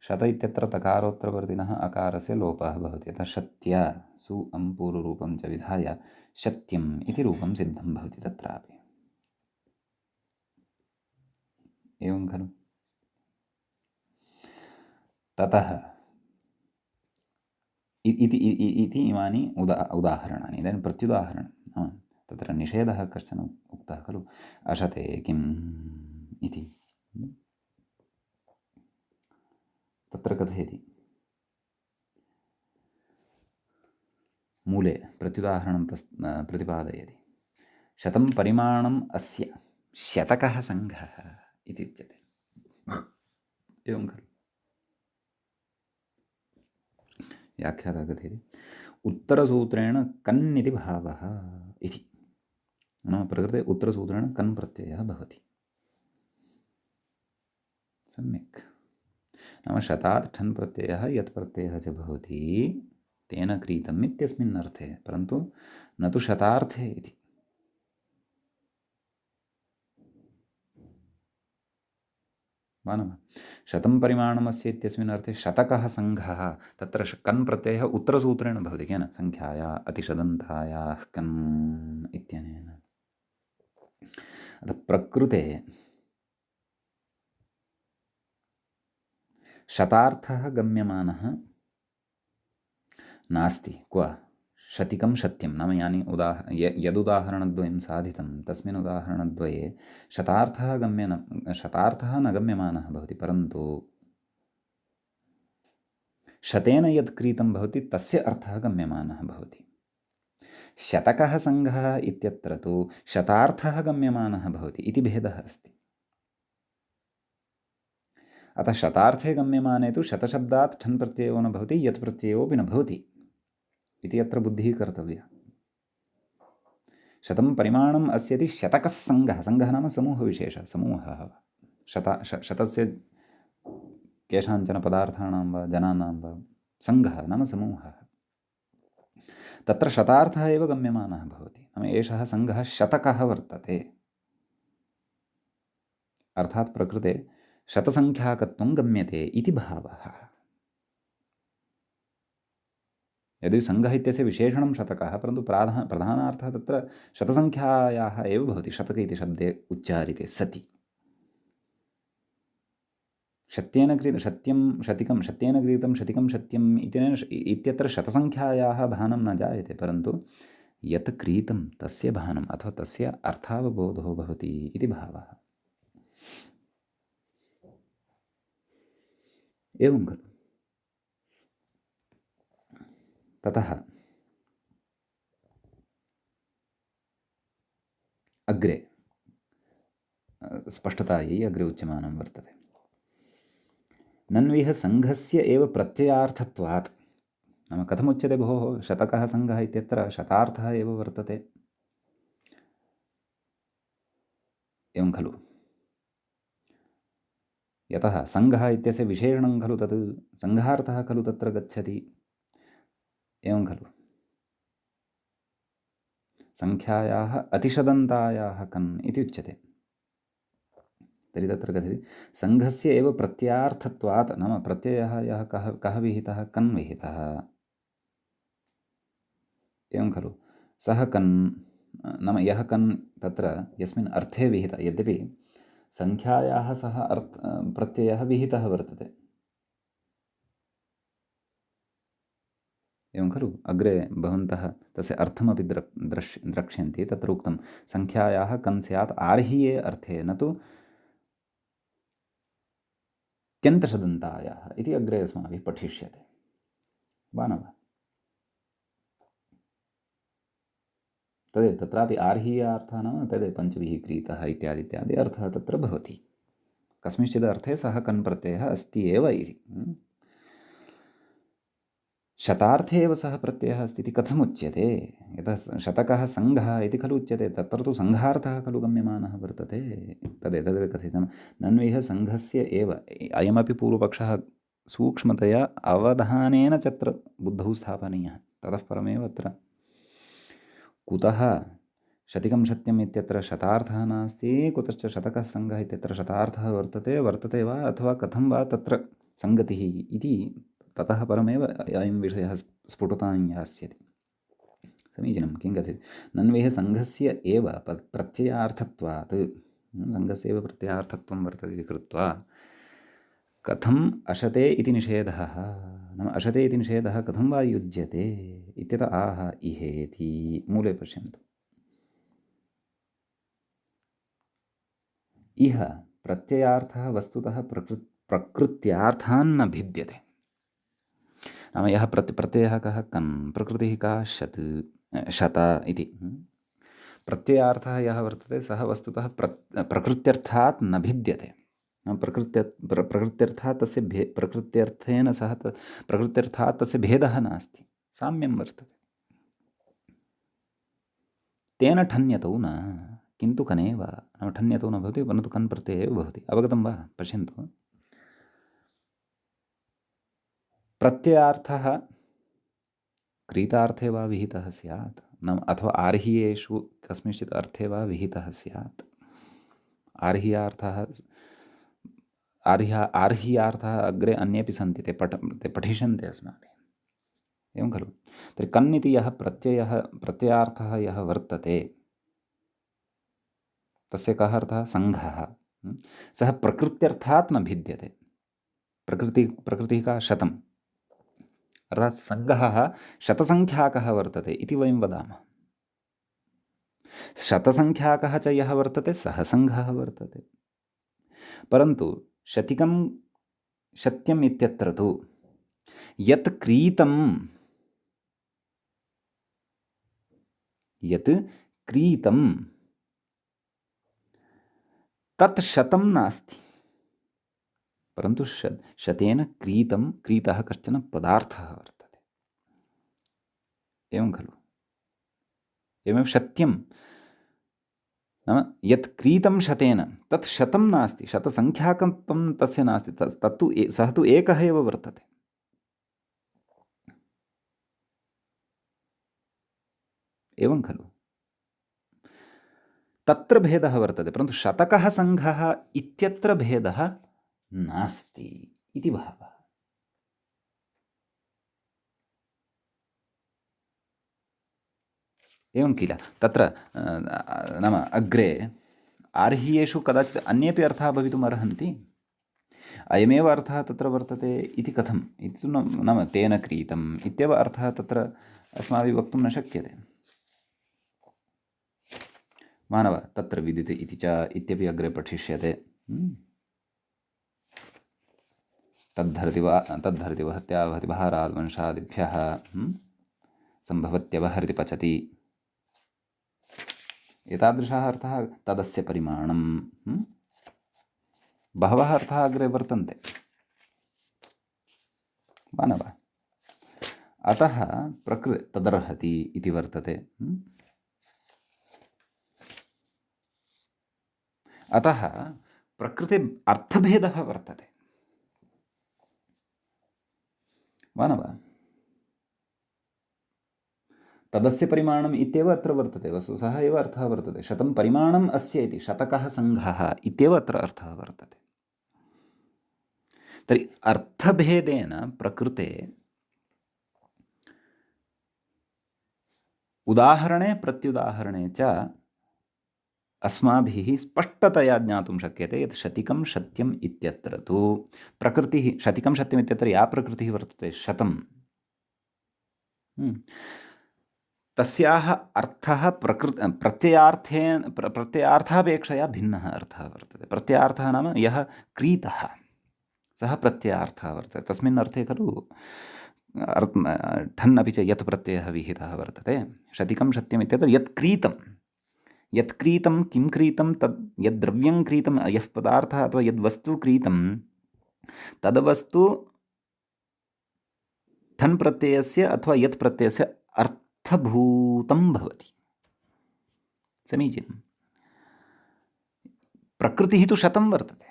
शत इत्यत्र तकारोत्तरवर्तिनः अकारस्य लोपः भवति, यतः शत्या सु अं पूर्वरूपं च विधाय शत्यम् इति रूपं सिद्धं भवति तत्रापि। एवं खलु। ततः इति इमानि उदाहरणानि। इदानीं प्रत्युदाहरणं, तत्र निषेधः कश्चन उक्तः खलु, अशते किम् इति। तत्र कथयति, मूले प्रत्युदाहरणं प्रतिपादयति। शतं परिमाणम् अस्य शतकः सङ्घः इति उच्यते। एवं खलु। व्याख्यातः कथयति, उत्तरसूत्रेण कन् इति भावः इति। नाम प्रकृते उत्तरसूत्रेण कन् प्रत्ययः भवति। सम्यक्। नाम शतात् ठन् प्रत्ययः यत् प्रत्ययः च भवति तेन क्रीतम् इत्यस्मिन् अर्थे, परन्तु न तु शतार्थे इति। वा न वा? शतं परिमाणमस्य इत्यस्मिन् अर्थे शतकः सङ्घः, तत्र कन् प्रत्ययः उत्तरसूत्रेण भवति, केन? सङ्ख्याया अतिशदन्तायाः कन् इत्यनेन। अतः प्रकृते शतार्थः गम्यमानः नास्ति। क्व? शतिकं सत्यं। नाम यानि यदुदाहरणद्वयं साधितं तस्मिन् उदाहरणद्वये शतार्थः न गम्यमानः भवति, परन्तु शतेन यत् क्रीतं भवति तस्य अर्थः गम्यमानः भवति। शतकः सङ्घः इत्यत्र तु शतार्थः गम्यमानः भवति इति भेदः अस्ति। अतः शतार्थे गम्यमाने तु शतशब्दात् ठन् प्रत्ययो न भवति, यत् प्रत्ययोऽपि न भवति इति अत्र बुद्धिः कर्तव्या। शतं परिमाणम् अस्यति शतकः सङ्घः। सङ्घः नाम समूहविशेषः, समूहः। शतस्य केषाञ्चन पदार्थानां वा जनानां वा सङ्घः नाम समूहः। तत्र शतार्थः एव गम्यमानः भवति। नाम एषः सङ्घः शतकः वर्तते। अर्थात् प्रकृते शतसङ्ख्याकत्वं गम्यते इति भावः। यदि सङ्घः इत्यस्य विशेषणं शतकः, परन्तु प्रधानार्थः तत्र शतसङ्ख्यायाः एव भवति, शतक इति शब्दे उच्चारिते सति। शत्येन क्रीतं शत्यं शतिकं, शत्येन क्रीतं शतिकं सत्यम् इत्यत्र शतसङ्ख्यायाः भानं न जायते, परन्तु यत् क्रीतं तस्य भानम् अथवा तस्य अर्थावबोधो भवति इति भावः। एवं खलु। ततः अग्रे स्पष्टतायै अग्रे उच्यमानं वर्तते। नन्विह सङ्घस्य एव प्रत्ययार्थत्वात्। नाम कथमुच्यते भोः, शतकः सङ्घः इत्यत्र शतार्थः एव वर्तते, एवं खलु। यतः सङ्घः इत्यस्य विशेषणं खलु तत्, सङ्घार्थः खलु तत्र गच्छति, एवं खलु। सङ्ख्यायाः अतिशदन्तायाः कन् इति उच्यते। तर्हि तत्र कथयति, सङ्घस्य एव प्रत्ययार्थत्वात्। नाम प्रत्ययः यः कः विहितः, कन् विहितः, एवं खलु। सः कन् नाम यः कन् तत्र यस्मिन् अर्थे विहितः, यद्यपि संख्यायाः सह प्रत्ययः विहितः वर्तते। एवं खलु? अग्रे भवन्तः तस्य अर्थमपि द्रक्ष्यन्ति। तत्र उक्तं संख्यायाः कन् स्यात् आर्हिये अर्थे न तु त्यन्तषदन्तायाः इति अग्रे अस्माभिः पठिष्यते वा न वा? तदेव तत्रापि आर्हीयार्थः नाम तदेव पञ्चभिः क्रीतः इत्यादि इत्यादि अर्थः तत्र भवति। कस्मिंश्चित् अर्थे सः कन् प्रत्ययः अस्ति एव इति। शतार्थे एव सः प्रत्ययः अस्ति इति कथमुच्यते? यतः शतकः सङ्घः इति खलु उच्यते, तत्र तु सङ्घार्थः खलु गम्यमानः वर्तते। तदेव कथितं नन्विह सङ्घस्य एव। अयमपि पूर्वपक्षः सूक्ष्मतया अवधानेन च अत्र बुद्धौ स्थापनीयः। ततः परमेव अत्र कुतः शतिकं सत्यम् इत्यत्र शतार्थः नास्ति, कुतश्च शतकः सङ्घः इत्यत्र शतार्थः वर्तते वा अथवा कथं वा तत्र सङ्गतिः इति ततः परमेव अयं विषयः स्फुटतां यास्यति। समीचीनं। किं कथ्यते? नन्वेह सङ्घस्य एव प्रत्ययार्थत्वात्, सङ्घस्य एव प्रत्ययार्थत्वं वर्तते इति कृत्वा कथम् अशते इति निषेधः, नाम अशते इति निषेधः कथं वा युज्यते इत्यतः आह इहेति। मूले पश्यन्तु। इह प्रत्ययार्थः वस्तुतः प्रकृत्यार्थान् न भिद्यते। नाम यः प्रत्ययः कः? कन्। प्रकृतिः का? शत्, शत इति। प्रत्ययार्थः यः वर्तते सः वस्तुतः प्रकृत्यर्थात् न भिद्यते। प्रकृत्यर्थात् तस्य प्रकृत्यर्थेन सह प्रकृत्यर्थात् तस्य भेदः नास्ति, साम्यं वर्तते। तेन ठन्यतौ न, किन्तु कनेव, नाम ठन्यतौ न भवति, परन्तु कन् प्रत्यये एव भवति। अवगतं वा? पश्यन्तु। प्रत्ययार्थः क्रीतार्थे वा विहितः स्यात्, नाम अथवा आर्हियेषु कस्मिंश्चित् अर्थे वा विहितः स्यात्। आर्ह्यार्थः अग्रे अन्येपि सन्ति, ते पठिष्यन्ते अस्माभिः। एवं खलु? तर्हि कन् इति यः प्रत्ययार्थः यः वर्तते तस्य कः अर्थः? सङ्घः। सः प्रकृत्यर्थात् न भिद्यते। प्रकृतिः का? शतम्। अर्थात् सङ्घः शतसङ्ख्याकः वर्तते इति वयं वदामः। शतसङ्ख्याकः च यः वर्तते सः सङ्घः वर्तते। परन्तु शतिकं सत्यम् इत्यत्र तु यत् क्रीतं तत् शतं नास्ति, परन्तु शतेन क्रीतः कश्चन पदार्थः वर्तते। एवं खलु? एवमेव सत्यं नाम यत् क्रीतं शतेन तत् शतं नास्ति, शतसङ्ख्याकत्वं तस्य नास्ति, तत्तु सः तु एकः एव वर्तते। एवं खलु? तत्र भेदः वर्तते, परन्तु शतकः सङ्घः इत्यत्र भेदः नास्ति इति भावः। एवं किल? तत्र नाम अग्रे आर्ह्येषु कदाचित् अन्येपि अर्थाः भवितुम् अर्हन्ति। अयमेव अर्थः तत्र वर्तते इति कथम्? इति तु नाम तेन क्रीतम् इत्येव अर्थः तत्र अस्माभिः वक्तुं न शक्यते। मानव तत्र विदिते इति च इत्यपि अग्रे पठिष्यते। तद्धरति वहत्या वहति बहाराद् वंशादिभ्यः सम्भवत्यवहरति पचति। एतादृशः अर्थः तदस्य परिमाणं। बहवः अर्थाः अग्रे वर्तन्ते वा न वा? अतः तदर्हति इति वर्तते। अतः प्रकृते अर्थभेदः वर्तते वा न वा? तदस्य परिमाणम् इत्येव अत्र वर्तते। वस्तु सः एव अर्थः वर्तते। शतं परिमाणम् अस्य इति, शतकः सङ्घः इत्येव अत्र अर्थः वर्तते। तर्हि अर्थभेदेन प्रकृते उदाहरणे प्रत्युदाहरणे च अस्माभिः स्पष्टतया ज्ञातुं शक्यते यत् शतिकं सत्यम् इत्यत्र तु प्रकृतिः, शतिकं सत्यम् इत्यत्र या प्रकृतिः वर्तते शतं, तस्याः अर्थः प्रत्ययार्थापेक्षया भिन्नः अर्थः वर्तते। प्रत्ययार्थः नाम यः क्रीतः सः प्रत्ययार्थः वर्तते। तस्मिन् अर्थे खलु ठन् अपि च यत् प्रत्ययः विहितः वर्तते। शतिकं सत्यम् इत्यत्र यत् क्रीतं किं क्रीतं तद् यद् द्रव्यं क्रीतं, यः पदार्थः अथवा यद् वस्तु क्रीतं तद्वस्तु ठन् प्रत्ययस्य अथवा यत् प्रत्ययस्य अर्थभूतं भवति। समीचीनं। प्रकृतिः तु शतं वर्तते,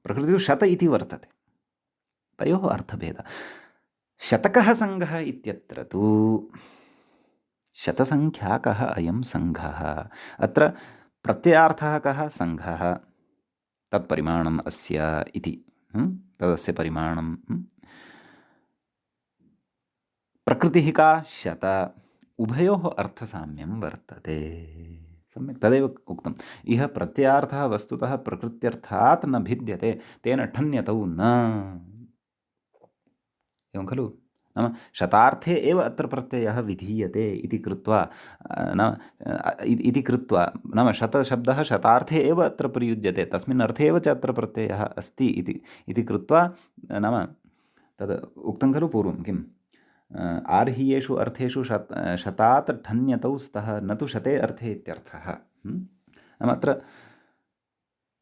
प्रकृतिः तु शत इति वर्तते, तयोः अर्थभेदः। शतकः सङ्घः इत्यत्र तु शतसङ्ख्याकः अयं सङ्घः। अत्र प्रत्ययार्थः कः? सङ्घः। तत्परिमाणम् अस्य इति, तदस्य परिमाणं। प्रकृतिः का? शत। उभयोः अर्थसाम्यं वर्तते। सम्यक् तदेव उक्तम्। इह प्रत्ययार्थः वस्तुतः प्रकृत्यर्थात् न भिद्यते, तेन ठन्यतौ न। एवं खलु? नाम शतार्थे एव अत्र प्रत्ययः विधीयते इति कृत्वा नाम शतशब्दः शतार्थे एव अत्र प्रयुज्यते, तस्मिन् अर्थे एव च अत्र प्रत्ययः अस्ति इति कृत्वा नाम तद् उक्तं खलु पूर्वं किम् आर्हीयेषु अर्थेषु शतात् ठन्यतौ स्तः न तु शते अर्थे इत्यर्थः। नाम अत्र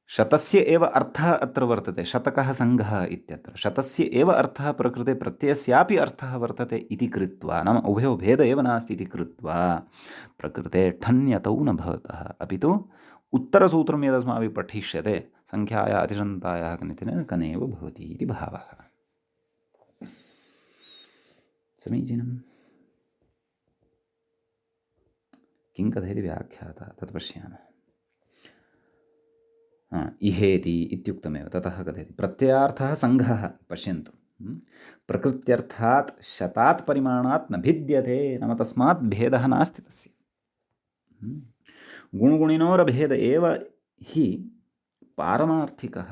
शतस्य एव अर्थः अत्र वर्तते, शतकः सङ्घः इत्यत्र शतस्य एव अर्थः प्रकृते प्रत्ययस्यापि अर्थः वर्तते इति कृत्वा, नाम उभयो भेद एव नास्ति इति कृत्वा प्रकृते ठन्यतौ न भवतः, अपि तु उत्तरसूत्रं यदस्माभिः पठिष्यते सङ्ख्याया अतिशन्तायाः कनितेन कनेव भवति इति भावः। समीचीनं। किं कथयति व्याख्याता तत् पश्यामः। इहेति इत्युक्तमेव, ततः कथयति प्रत्ययार्थः सङ्घः। पश्यन्तु, प्रकृत्यर्थात् शतात् परिमाणात् न भिद्यते, नाम तस्मात् भेदः नास्ति तस्य। गुणगुणिनोरभेद एव हि पारमार्थिकः।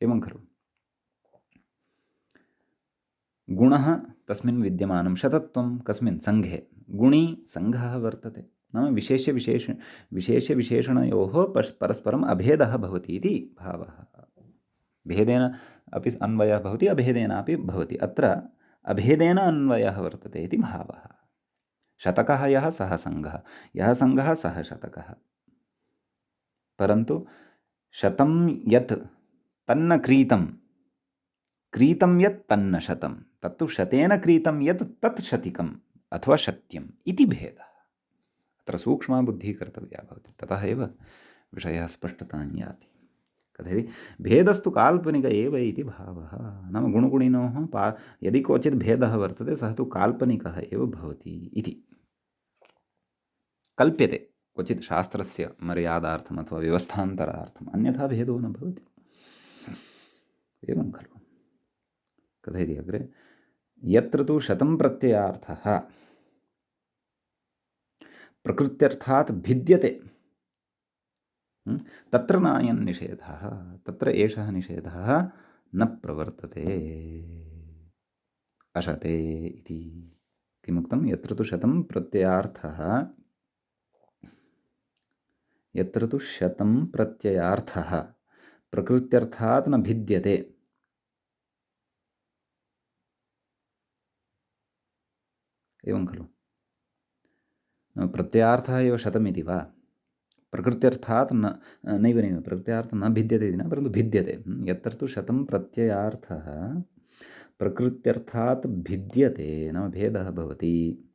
एवं खलु? गुणः तस्मिन् विद्यमानं, शतत्वं कस्मिन्? सङ्घे। गुणी सङ्घः वर्तते, नाम विशेषविशेषणयोः परस्परम् अभेदः भवति इति भावः। भेदेन अपि अन्वयः भवति, अभेदेनापि भवति। अत्र अभेदेन अन्वयः वर्तते इति भावः। शतकः यः सः सङ्घः, यः सङ्घः सः शतकः। परन्तु शतं यत् तन्न क्रीतं, क्रीतं यत् तन्न शतं, तत्तु शतेन क्रीतं यत् तत् शतिकम् अथवा शत्यम् इति भेदः। अत्र सूक्ष्मा बुद्धिः कर्तव्या भवति, ततः एव विषयः स्पष्टतां याति। कथयति भेदस्तु काल्पनिक एव इति भावः। नाम गुणगुणिनोः यदि क्वचित् भेदः वर्तते सः तु काल्पनिकः एव भवति इति कल्प्यते, क्वचित् शास्त्रस्य मर्यादार्थम् अथवा व्यवस्थान्तरार्थम्, अन्यथा भेदो न भवति। एवं खलु? कथयति अग्रे, यत्र तु शतं प्रत्ययार्थः प्रकृत्यर्थात् भिद्यते तत्र नायं निषेधः, तत्र एषः निषेधः न प्रवर्तते अशते इति। किमुक्तं? यत्र तु शतं प्रत्ययार्थः, यत्र तु शतं प्रत्ययार्थः प्रकृत्यर्थात् न भिद्यते। एवं खलु? प्रत्ययार्थः एव शतमिति वा? प्रकृत्यर्थात् नैव प्रत्ययार्थः न भिद्यते इति न, परन्तु भिद्यते। यत्र तु शतं प्रत्ययार्थः प्रकृत्यर्थात् भिद्यते, नाम भेदः भवति,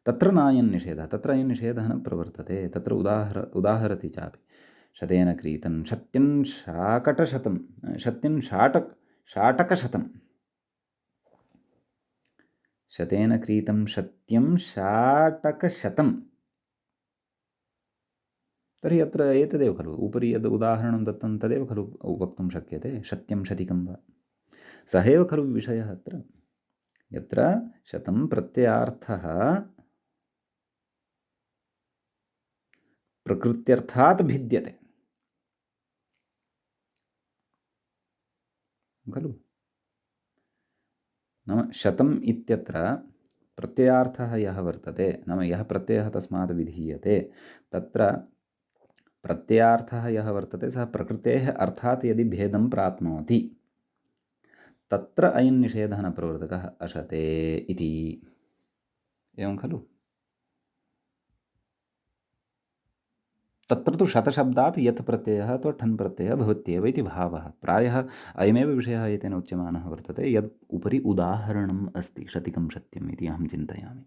तत्र नायं निषेधः, तत्र अयं निषेधः न प्रवर्तते। तत्र उदाहरति चापि, शतेन क्रीतं शत्यं शाकटशतं, शत्यं शाटकशतं, शतेन क्रीतं शत्यं शाटकशतं। तर्हि अत्र एतदेव खलु, उपरि यद् उदाहरणं दत्तं तदेव खलु वक्तुं शक्यते, शत्यं शतिकं वा। सः एव खलु विषयः अत्र, यत्र शतं प्रत्ययार्थः प्रकृत्यर्थात् भिद्यते खलु। नाम शतम् इत्यत्र प्रत्ययार्थः यः वर्तते, नाम यः प्रत्ययः तस्मात् विधीयते, तत्र प्रत्ययार्थः यः वर्तते सः प्रकृतेः अर्थात् यदि भेदं प्राप्नोति तत्र अयं निषेधः न प्रवर्तकः अशते इति। एवं खलु। तत्र तु शतशब्दात् यत् प्रत्ययः अथवा ठन् प्रत्ययः भवत्येव इति भावः। प्रायः अयमेव विषयः एतेन उच्यमानः वर्तते, यद् उपरि उदाहरणम् अस्ति शतिकं सत्यम् इति अहं चिन्तयामि।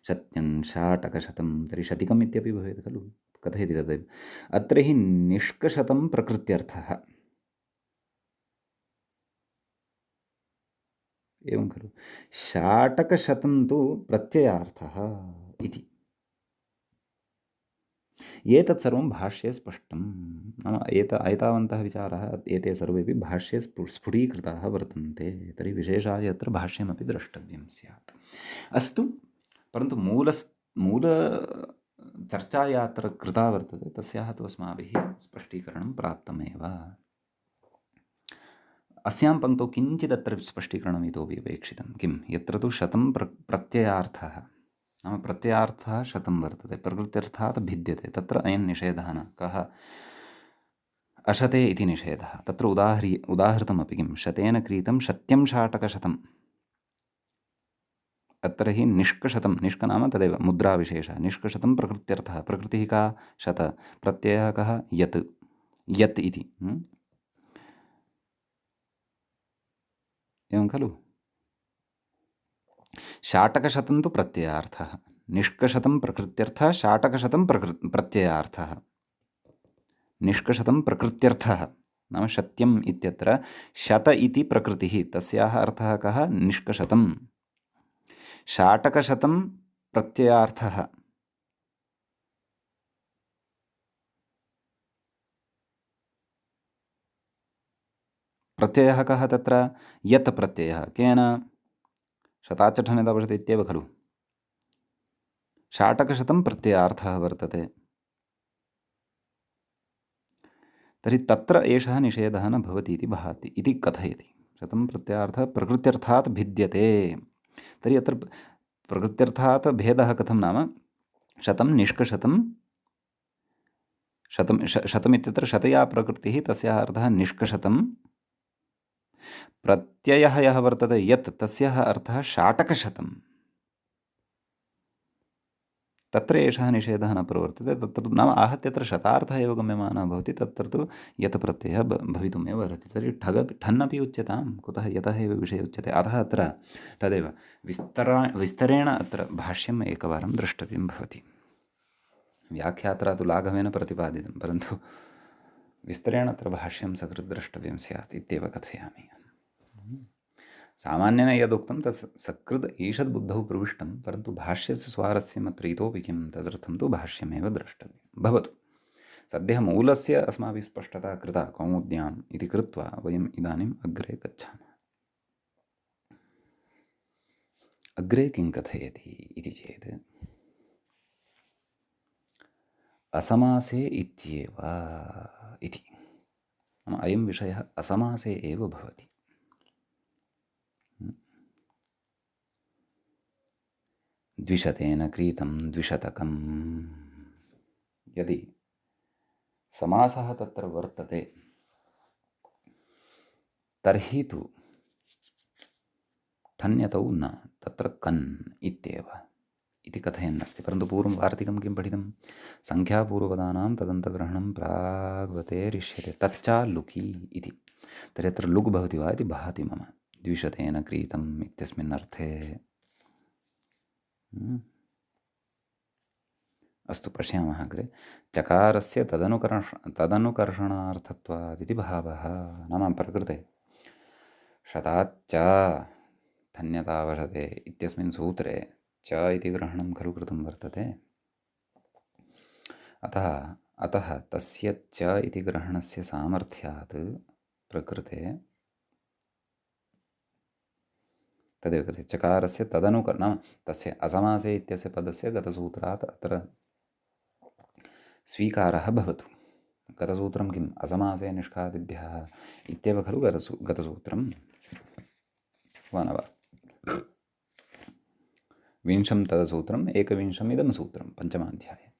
शत्यं शाटकशतं, तर्हि शतिकम् इत्यपि भवेत् खलु, कथयति तदेव। अत्र हि निष्कशतं प्रकृत्यर्थः, एवं खलु। शाटकशतं तु प्रत्ययार्थः इति। एतत् सर्वं भाष्ये स्पष्टं, नाम एतावन्तः विचाराः एते सर्वेपि भाष्ये स्फुटीकृताः वर्तन्ते। तर्हि विशेषाय अत्र भाष्यमपि द्रष्टव्यं स्यात्। अस्तु, परन्तु मूलचर्चा या अत्र कृता वर्तते तस्याः तु अस्माभिः स्पष्टीकरणं प्राप्तमेव। अस्यां पङ्क्तौ किञ्चिदत्र स्पष्टीकरणम् इतोपि अपेक्षितं। किं, यत्र तु शतं प्रत्ययार्थः, नाम प्रत्ययार्थः शतं वर्तते, प्रकृत्यर्थात् भिद्यते, तत्र अयं निषेधः न। कः? अशते इति निषेधः। तत्र उदाहृतमपि किं, शतेन क्रीतं शत्यं शाटकशतम्। अत्र हि निष्कशतं, निष्क नाम तदेव मुद्राविशेषः, निष्कशतं प्रकृत्यर्थः। प्रकृतिः का? शत। प्रत्ययः कः? यत्, यत् इति। एवं खलु। शाटकशतं तु प्रत्ययार्थः, निष्कशतं प्रकृत्यर्थः, शाटकशतं प्रत्ययार्थः। निष्कशतं प्रकृत्यर्थः नाम शत्यम् इत्यत्र शत इति प्रकृतिः, तस्याः अर्थः कः? निष्कशतं। शाटकशतं प्रत्ययार्थः, प्रत्ययः कः तत्र? यत् प्रत्ययः। केन? शताच्च ठन् यदा भवति इत्येव खलु। शाटकशतं प्रत्ययार्थः वर्तते। तर्हि तत्र एषः निषेधः न भवति इति भाति इति कथयति। शतं प्रत्ययार्थः प्रकृत्यर्थात् भिद्यते। तर्हि अत्र प्रकृत्यर्थात् भेदः कथं नाम शतं निष्कशतं, शतमित्यत्र शतया प्रकृतिः, तस्याः अर्थः निष्कशतं। प्रत्ययः यः वर्तते यत्, तस्याः अर्थः शाटकशतं। तत्र एषः निषेधः न प्रवर्तते। तत्र नाम आहत्य तत्र शतार्थः एव गम्यमानः भवति, तत्र तु यत् प्रत्ययः भवितुमेव अर्हति। तर्हि ठन् अपि उच्यतां, कुतः? यतः एव विषये उच्यते। अतः अत्र तदेव विस्तरेण अत्र भाष्यम् एकवारं द्रष्टव्यं भवति। व्याख्यात्रा तु लाघवेन प्रतिपादितं, परन्तु विस्तरेण अत्र भाष्यं सकृत् द्रष्टव्यं स्यात् इत्येव कथयामि। सामान्येन यदुक्तं तत् सकृद् ईषद् बुद्धौ प्रविष्टं, परन्तु भाष्यस्य स्वारस्यम् अत्र इतोपि किं, तदर्थं तु भाष्यमेव द्रष्टव्यं भवतु। सद्यः मूलस्य अस्माभिः स्पष्टता कृता कौमुद्याम् इति कृत्वा वयम् इदानीम् अग्रे गच्छामः। अग्रे किं कथयति इति चेत्, असमासे इत्येव इति। नाम अयं विषयः असमासे एव भवति। द्विशतेन क्रीतं द्विशतकम्, यदि समासः तत्र वर्तते तर्हि तु ठन्यतौ न, तत्र कन् इत्येव इति कथयन्नस्ति। परन्तु पूर्वं वार्तिकं किं पठितं? सङ्ख्यापूर्वपदानां तदन्तग्रहणं प्राग्वतेरिष्यते तच्चा लुकि इति। तर्हि अत्र लुक् भवति वा इति भाति मम, द्विशतेन क्रीतम् इत्यस्मिन् अर्थे। अस्तु, पश्यामः अग्रे। चकारस्य तदनुकर्षणार्थत्वादिति भावः, नाम प्रकृते शताच्च धन्यतावशते इत्यस्मिन् सूत्रे च इति ग्रहणं खलु कृतं वर्तते। अतः तस्य च इति ग्रहणस्य सामर्थ्यात् प्रकृते तदेव कथ्यते। चकारस्य नाम तस्य असमासे इत्यस्य पदस्य गतसूत्रात् अत्र स्वीकारः भवतु। गतसूत्रं किम्? असमासे निष्कादिभ्यः इत्येव खलु गतसूत्रं। वा न वा? विंशं तदसूत्रम् एकविंशम् इदं सूत्रं पञ्चमाध्याये।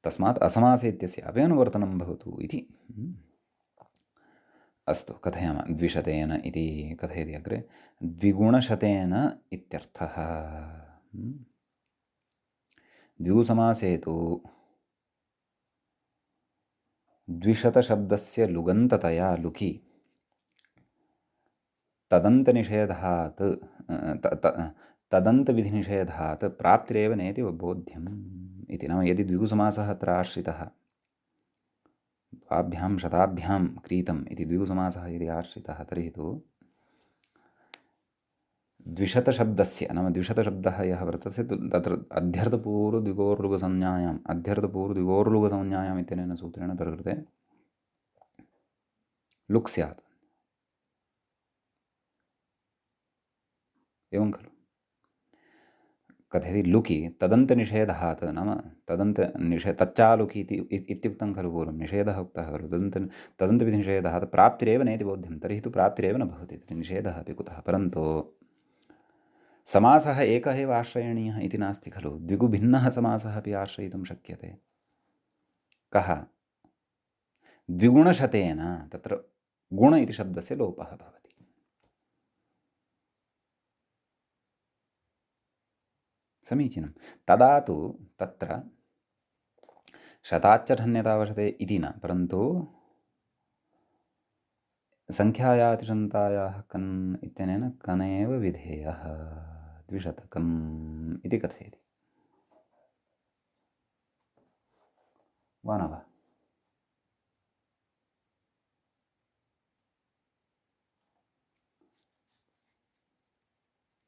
तस्मात् असमासे इत्यस्यापि अनुवर्तनं भवतु इति। अस्तु, कथयामः। द्विशतेन इति कथयति अग्रे। द्विगुणशतेन इत्यर्थः। द्विगुसमासे तु द्विशतशब्दस्य लुगन्ततया लुकि तदन्तनिषेधात् तदन्तविधिनिषेधात् प्राप्तिरेव नेति बोध्यम् इति। नाम यदि द्विगुसमासः अत्र आश्रितः, द्वाभ्यां शताभ्यां क्रीतम् इति द्विगुसमासः यदि आश्रितः, तर्हि तु द्विशतशब्दस्य, नाम द्विशतशब्दः यः वर्तते तत्र अध्यर्थपूर्वद्विगोर्लुगसंज्ञायाम् अध्यर्थपूर्वद्विगोर्लुगसंज्ञायाम् इत्यनेन सूत्रेण प्रकृते लुक् स्यात्। एवं खलु? कथयति लुकि तदन्तनिषेधात्, नाम तच्चालुकि इत्युक्तं खलु पूर्वं। निषेधः उक्तः खलु। तदन्तविधिनिषेधात् प्राप्तिरेव नेति बोध्यं। तर्हि तु प्राप्तिरेव न भवति, तर्हि निषेधः अपि कुतः? परन्तु समासः एकः एव आश्रयणीयः इति नास्ति खलु। द्विगुभिन्नः समासः अपि आश्रयितुं शक्यते। कः? द्विगुणशतेन। तत्र गुण इति शब्दस्य लोपः भवति। समीचीनं। तदा तु तत्र शताच्चठन्यतावशते इति न, परन्तु सङ्ख्यायातिशन्तायाः कन् इत्यनेन कनेव विधेयः द्विशतकम् इति कथयति। वा न वा?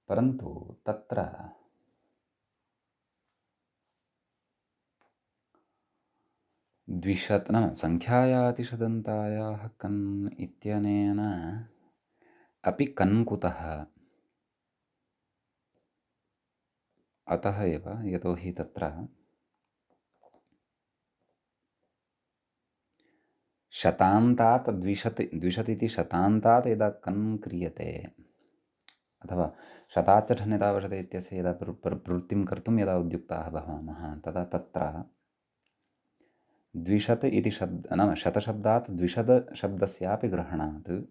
परन्तु तत्र नाम सङ्ख्यायातिशदन्तायाः कन् इत्यनेन अपि कन् कुतः? अतः एव, यतोहि तत्र शतान्तात् द्विशत् इति शतान्तात् यदा कन् क्रियते, अथवा शताच्चठन्यतावशते इत्यस्य यदा प्रवृत्तिं कर्तुं यदा उद्युक्ताः भवामः, तदा तत्र द्विशत् इति नाम शतशब्दात् द्विशतशब्दस्यापि ग्रहणात्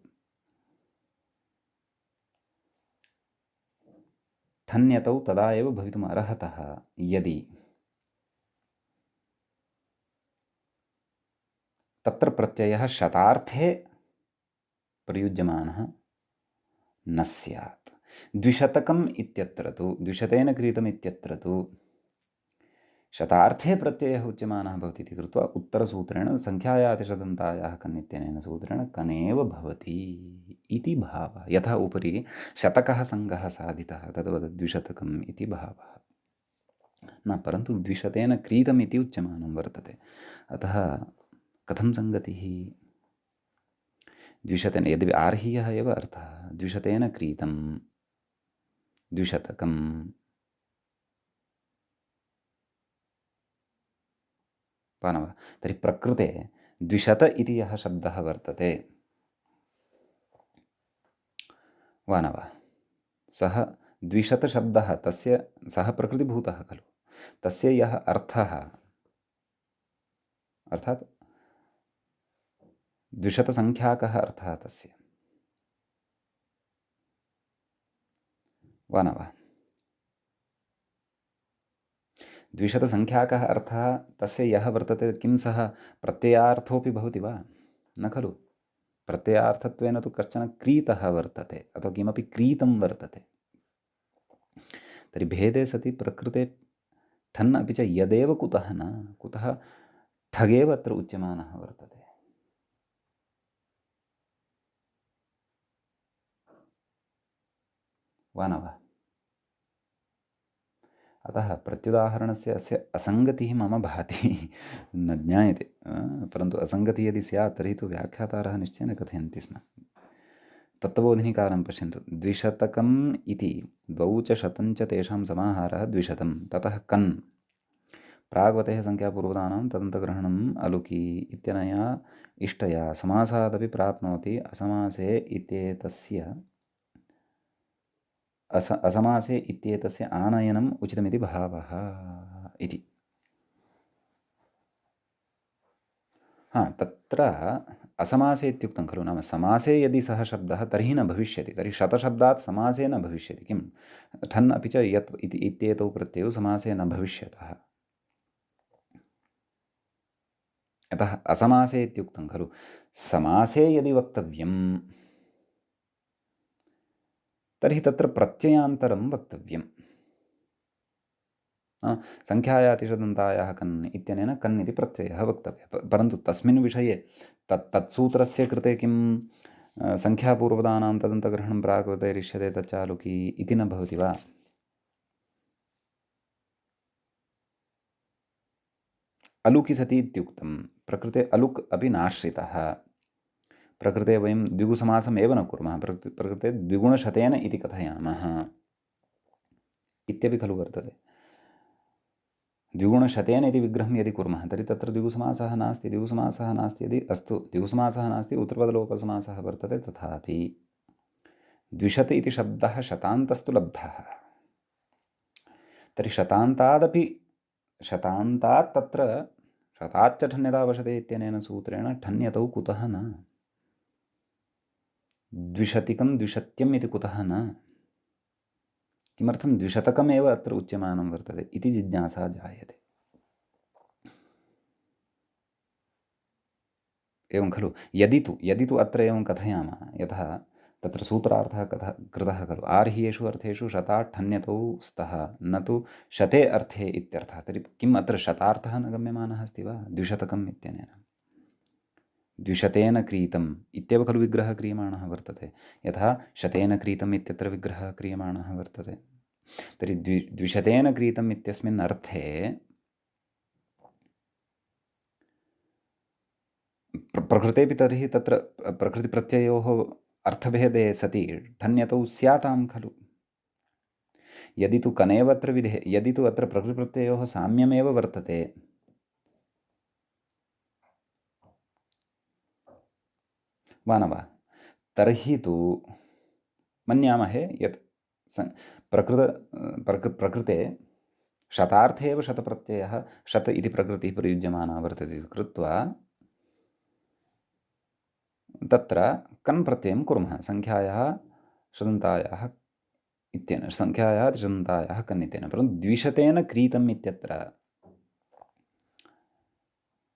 ठन्यतौ तदा एव भवितुम् अर्हतः, यदि तत्र प्रत्ययः शतार्थे प्रयुज्यमानः न स्यात्। द्विशतकम् इत्यत्र तु, द्विशतेन क्रीतम् इत्यत्र तु शतार्थे प्रत्ययः उच्यमानः भवति इति कृत्वा उत्तरसूत्रेण सङ्ख्यायातिशदन्तायाः कन् इत्यनेन सूत्रेण कनेव भवति इति भावः। यथा उपरि शतकः सङ्गः साधितः, तद्वत् द्विशतकम् इति भावः न, परन्तु द्विशतेन क्रीतम् इति उच्यमानं वर्तते। अतः कथं सङ्गतिः? द्विशतेन, यद्यपि आर्हीयः एव अर्थः, द्विशतेन क्रीतं द्विशतकम्, वा न वा? तर्हि प्रकृते द्विशत इति यः शब्दः वर्तते, वा न वा, सः द्विशतशब्दः, तस्य सः प्रकृतिभूतः खलु। तस्य यः अर्थः, अर्थात् द्विशतसङ्ख्याकः अर्थः तस्य, वा न वा? द्विशतसङ्ख्याकः अर्थः तस्य यः वर्तते, किं सः प्रत्ययार्थोऽपि भवति वा? न खलु। प्रत्ययार्थत्वेन तु कश्चन क्रीतः वर्तते, अथवा किमपि क्रीतं वर्तते। तर्हि भेदे सति प्रकृते ठन् अपि च यदेव कुतः न, कुतः ठगेव अत्र उच्यमानः वर्तते। वा न वा? अतः प्रत्युदाहरणस्य अस्य असङ्गतिः मम भाति न ज्ञायते, परन्तु असङ्गतिः यदि स्यात् तर्हि तु व्याख्यातारः निश्चयेन कथयन्ति स्म। तत्त्वबोधिनीकारं पश्यन्तु। द्विशतकम् इति द्वौ च शतं च तेषां समाहारः द्विशतं, ततः कन् प्राग्वतेः संख्यापूर्वकानां तदन्तग्रहणम् अलुकि इत्यनया इष्टया समासादपि प्राप्नोति असमासे इत्येतस्य असमासे इत्येतस्य आनयनम् उचितमिति भावः इति। तत्र असमासे इत्युक्तं खलु, नाम समासे यदि सः शब्दः तर्हि न भविष्यति, तर्हि शतशब्दात् समासे न भविष्यति किं, ठन् अपि च यत् इति इत्येतौ प्रत्ययौ समासे न भविष्यतः। अतः असमासे इत्युक्तं खलु, समासे यदि वक्तव्यं तर्हि तत्र प्रत्ययान्तरं वक्तव्यम्। संख्यायातिशदन्तायाः कन् इत्यनेन कन् इति प्रत्ययः वक्तव्यः, परन्तु तस्मिन् विषये तत्सूत्रस्य कृते किं संख्यापूर्वपदानां तदन्तग्रहणं प्राकृतैरिष्यते तच्चालुकी इति न भवति वा? अलुकि सति इत्युक्तं प्रकृते अलुक् अपि नाश्रितः। प्रकृते वयं द्विगुसमासम् एव न कुर्मः, प्रकृते द्विगुणशतेन इति कथयामः इत्यपि खलु वर्तते। द्विगुणशतेन इति विग्रहं यदि कुर्मः तर्हि तत्र द्विगुसमासः नास्ति, द्विगुसमासः नास्ति यदि अस्तु द्विगुसमासः नास्ति उत्तरपदलोपसमासः वर्तते, तथापि द्विशत् इति शब्दः शतान्तस्तु लब्धः, तर्हि शतान्तात् तत्र शताच्च ठन्यतावशते इत्यनेन सूत्रेण ठन्यतौ कुतः न? द्विशतिकं द्विशत्यम् इति कुतः न? किमर्थं द्विशतकमेव अत्र उच्यमानं वर्तते इति जिज्ञासा जायते। एवं खलु, यदि तु अत्र एवं कथयामः, यतः तत्र सूत्रार्थः कृतः खलु, आर्ह्येषु अर्थेषु शतात् ठन्यतौ स्तः न तु शते अर्थे इत्यर्थः, तर्हि किम् अत्र शतार्थः न गम्यमानः अस्ति वा द्विशतकम् इत्यनेन? द्विशतेन क्रीतम् इत्येव खलु विग्रहः क्रियमाणः वर्तते, यथा शतेन क्रीतम् इत्यत्र विग्रहः क्रियमाणः वर्तते। तर्हि द्विशतेन क्रीतम् इत्यस्मिन् अर्थे प्रकृतेपि तर्हि तत्र प्रकृतिप्रत्ययोः अर्थभेदे सति ठन्यतौ स्यातां खलु। यदि तु कनेव अत्र यदि तु अत्र प्रकृतिप्रत्ययोः साम्यमेव वर्तते, वा न वा, तर्हि तु मन्यामहे यत् प्रकृते शतार्थे एव शतप्रत्ययः शत इति प्रकृतिः प्रयुज्यमाना वर्तते कृत्वा तत्र कन् प्रत्ययं कुर्मः संख्यायाः शदन्तायाः इत्यनेन, संख्यायाः त्रिशदन्तायाः कन् इत्यनेन, परन्तु द्विशतेन क्रीतम् इत्यत्र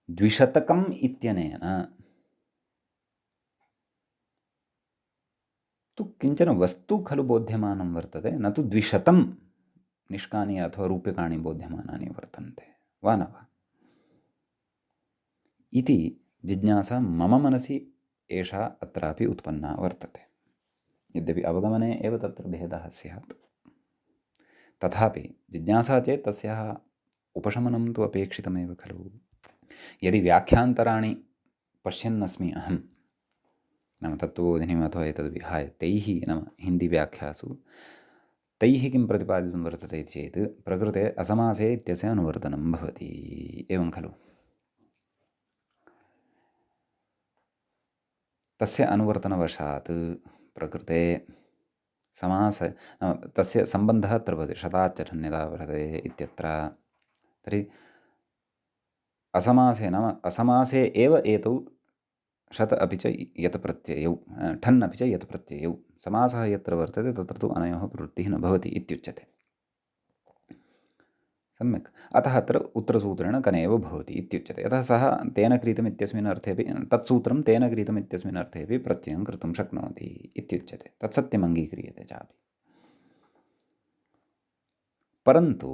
द्विशतकम् इत्यनेन तु किञ्चन वस्तु खलु बोध्यमानं वर्तते, न तु द्विशतं निष्कानि अथवा रूप्यकाणि बोध्यमानानि वर्तन्ते, वा न वा इति जिज्ञासा मम मनसि एषा अत्रापि उत्पन्ना वर्तते। यद्यपि अवगमने एव तत्र भेदः स्यात्, तथापि जिज्ञासा चेत् तस्याः उपशमनं तु अपेक्षितमेव खलु। यदि व्याख्यान्तराणि पश्यन्नस्मि अहं, नाम तत्त्वबोधिनीम् अथवा एतद् विहाय तैः, नाम हिन्दीव्याख्यासु तैः किं प्रतिपादितं वर्तते चेत् प्रकृते असमासे इत्यस्य अनुवर्तनं भवति, एवं खलु। तस्य अनुवर्तनवशात् प्रकृते समास, नाम तस्य सम्बन्धः अत्र भवति, शताच्च ठन्यता वर्तते इत्यत्र, तर्हि असमासे नाम असमासे एव एतौ शत अपि च यत् प्रत्ययौ ठन् अपि च यत् प्रत्ययौ, समासः यत्र वर्तते तत्र तु अनयोः प्रवृत्तिः न भवति इत्युच्यते। सम्यक्, अतः अत्र उत्तरसूत्रेण कनेव भवति इत्युच्यते, यतः सः तेन क्रीतम् इत्यस्मिन् अर्थेपि तत्सूत्रं तेन क्रीतम् इत्यस्मिन् अर्थेपि प्रत्ययं कर्तुं शक्नोति इत्युच्यते, तत्सत्यम् अङ्गीक्रियते चापि। परन्तु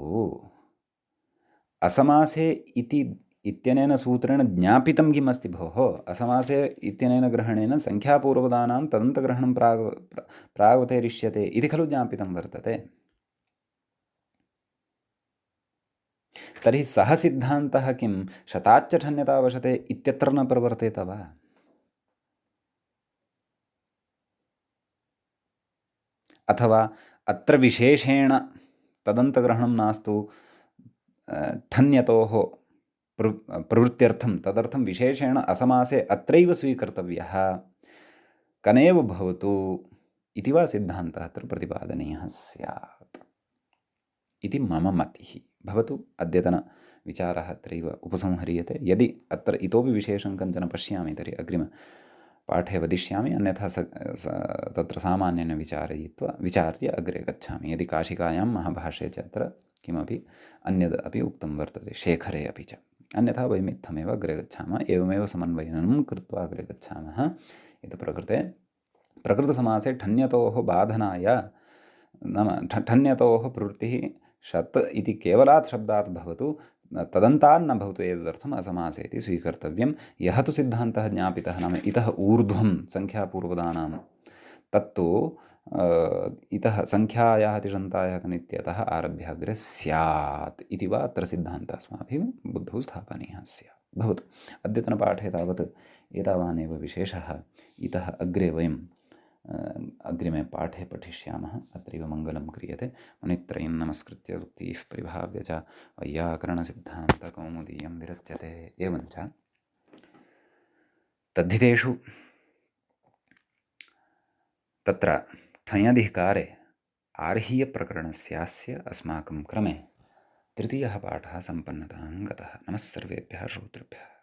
असमासे इति इत्यनेन सूत्रेण ज्ञापितं किम् अस्ति भोः? असमासे इत्यनेन ग्रहणेन संख्यापूर्वपदानां तदन्तग्रहणं प्रागवतैरिष्यते इति खलु ज्ञापितं वर्तते। तर्हि सः सिद्धान्तः किं शताच्च ठन्यतावशते इत्यत्र न प्रवर्तेत वा? अथवा अत्र विशेषेण तदन्तग्रहणं नास्तु, ठन्यतोः प्रवृत्त्यर्थं तदर्थं विशेषेण असमासे अत्रैव स्वीकर्तव्यः कनेव भवतु इति वा सिद्धान्तः अत्र प्रतिपादनीयः स्यात् इति मम मतिः। भवतु अद्यतनविचारः अत्रैव उपसंह्रियते। यदि अत्र इतोपि विशेषं कञ्चन पश्यामि तर्हि अग्रिमपाठे वदिष्यामि, अन्यथा तत्र सामान्येन विचार्य अग्रे गच्छामि। यदि काशिकायां महाभाष्ये च अत्र किमपि अन्यद् अपि उक्तं वर्तते, शेखरे अपि च, अन्यथा वयम् इत्थमेव अग्रे गच्छामः। एवमेव समन्वयनं कृत्वा अग्रे गच्छामः। यत् प्रकृतसमासे ठन्यतोः बाधनाय नाम ठन्यतोः प्रवृत्तिः षत् इति केवलात् शब्दात् भवतु, तदन्तान्न भवतु, एतदर्थम् असमासे इति स्वीकर्तव्यं। यः तु सिद्धान्तः ज्ञापितः नाम इतः ऊर्ध्वं सङ्ख्यापूर्वदानां तत्तु इतः सङ्ख्यायाः तिषन्तायाः कनित्यतः आरभ्य अग्रे स्यात् इति वा अत्र सिद्धान्तः अस्माभिः बुद्धौ स्थापनीयः स्यात्। भवतु अद्यतनपाठे तावत् एतावानेव विशेषः। इतः अग्रे वयं अग्रिमे पाठे पठिष्यामः। अत्रैव मङ्गलं क्रियते। मुनित्रयं नमस्कृत्य उक्तीः परिभाव्य च वैयाकरणसिद्धान्तकौमुदीयं विरच्यते। एवञ्च तद्धितेषु तत्र ठञधिकारे आर्हीयप्रकरणस्यास्य अस्माकं क्रमे तृतीयः पाठः सम्पन्नतां गतः। नमः सर्वेभ्यः श्रोतृभ्यः।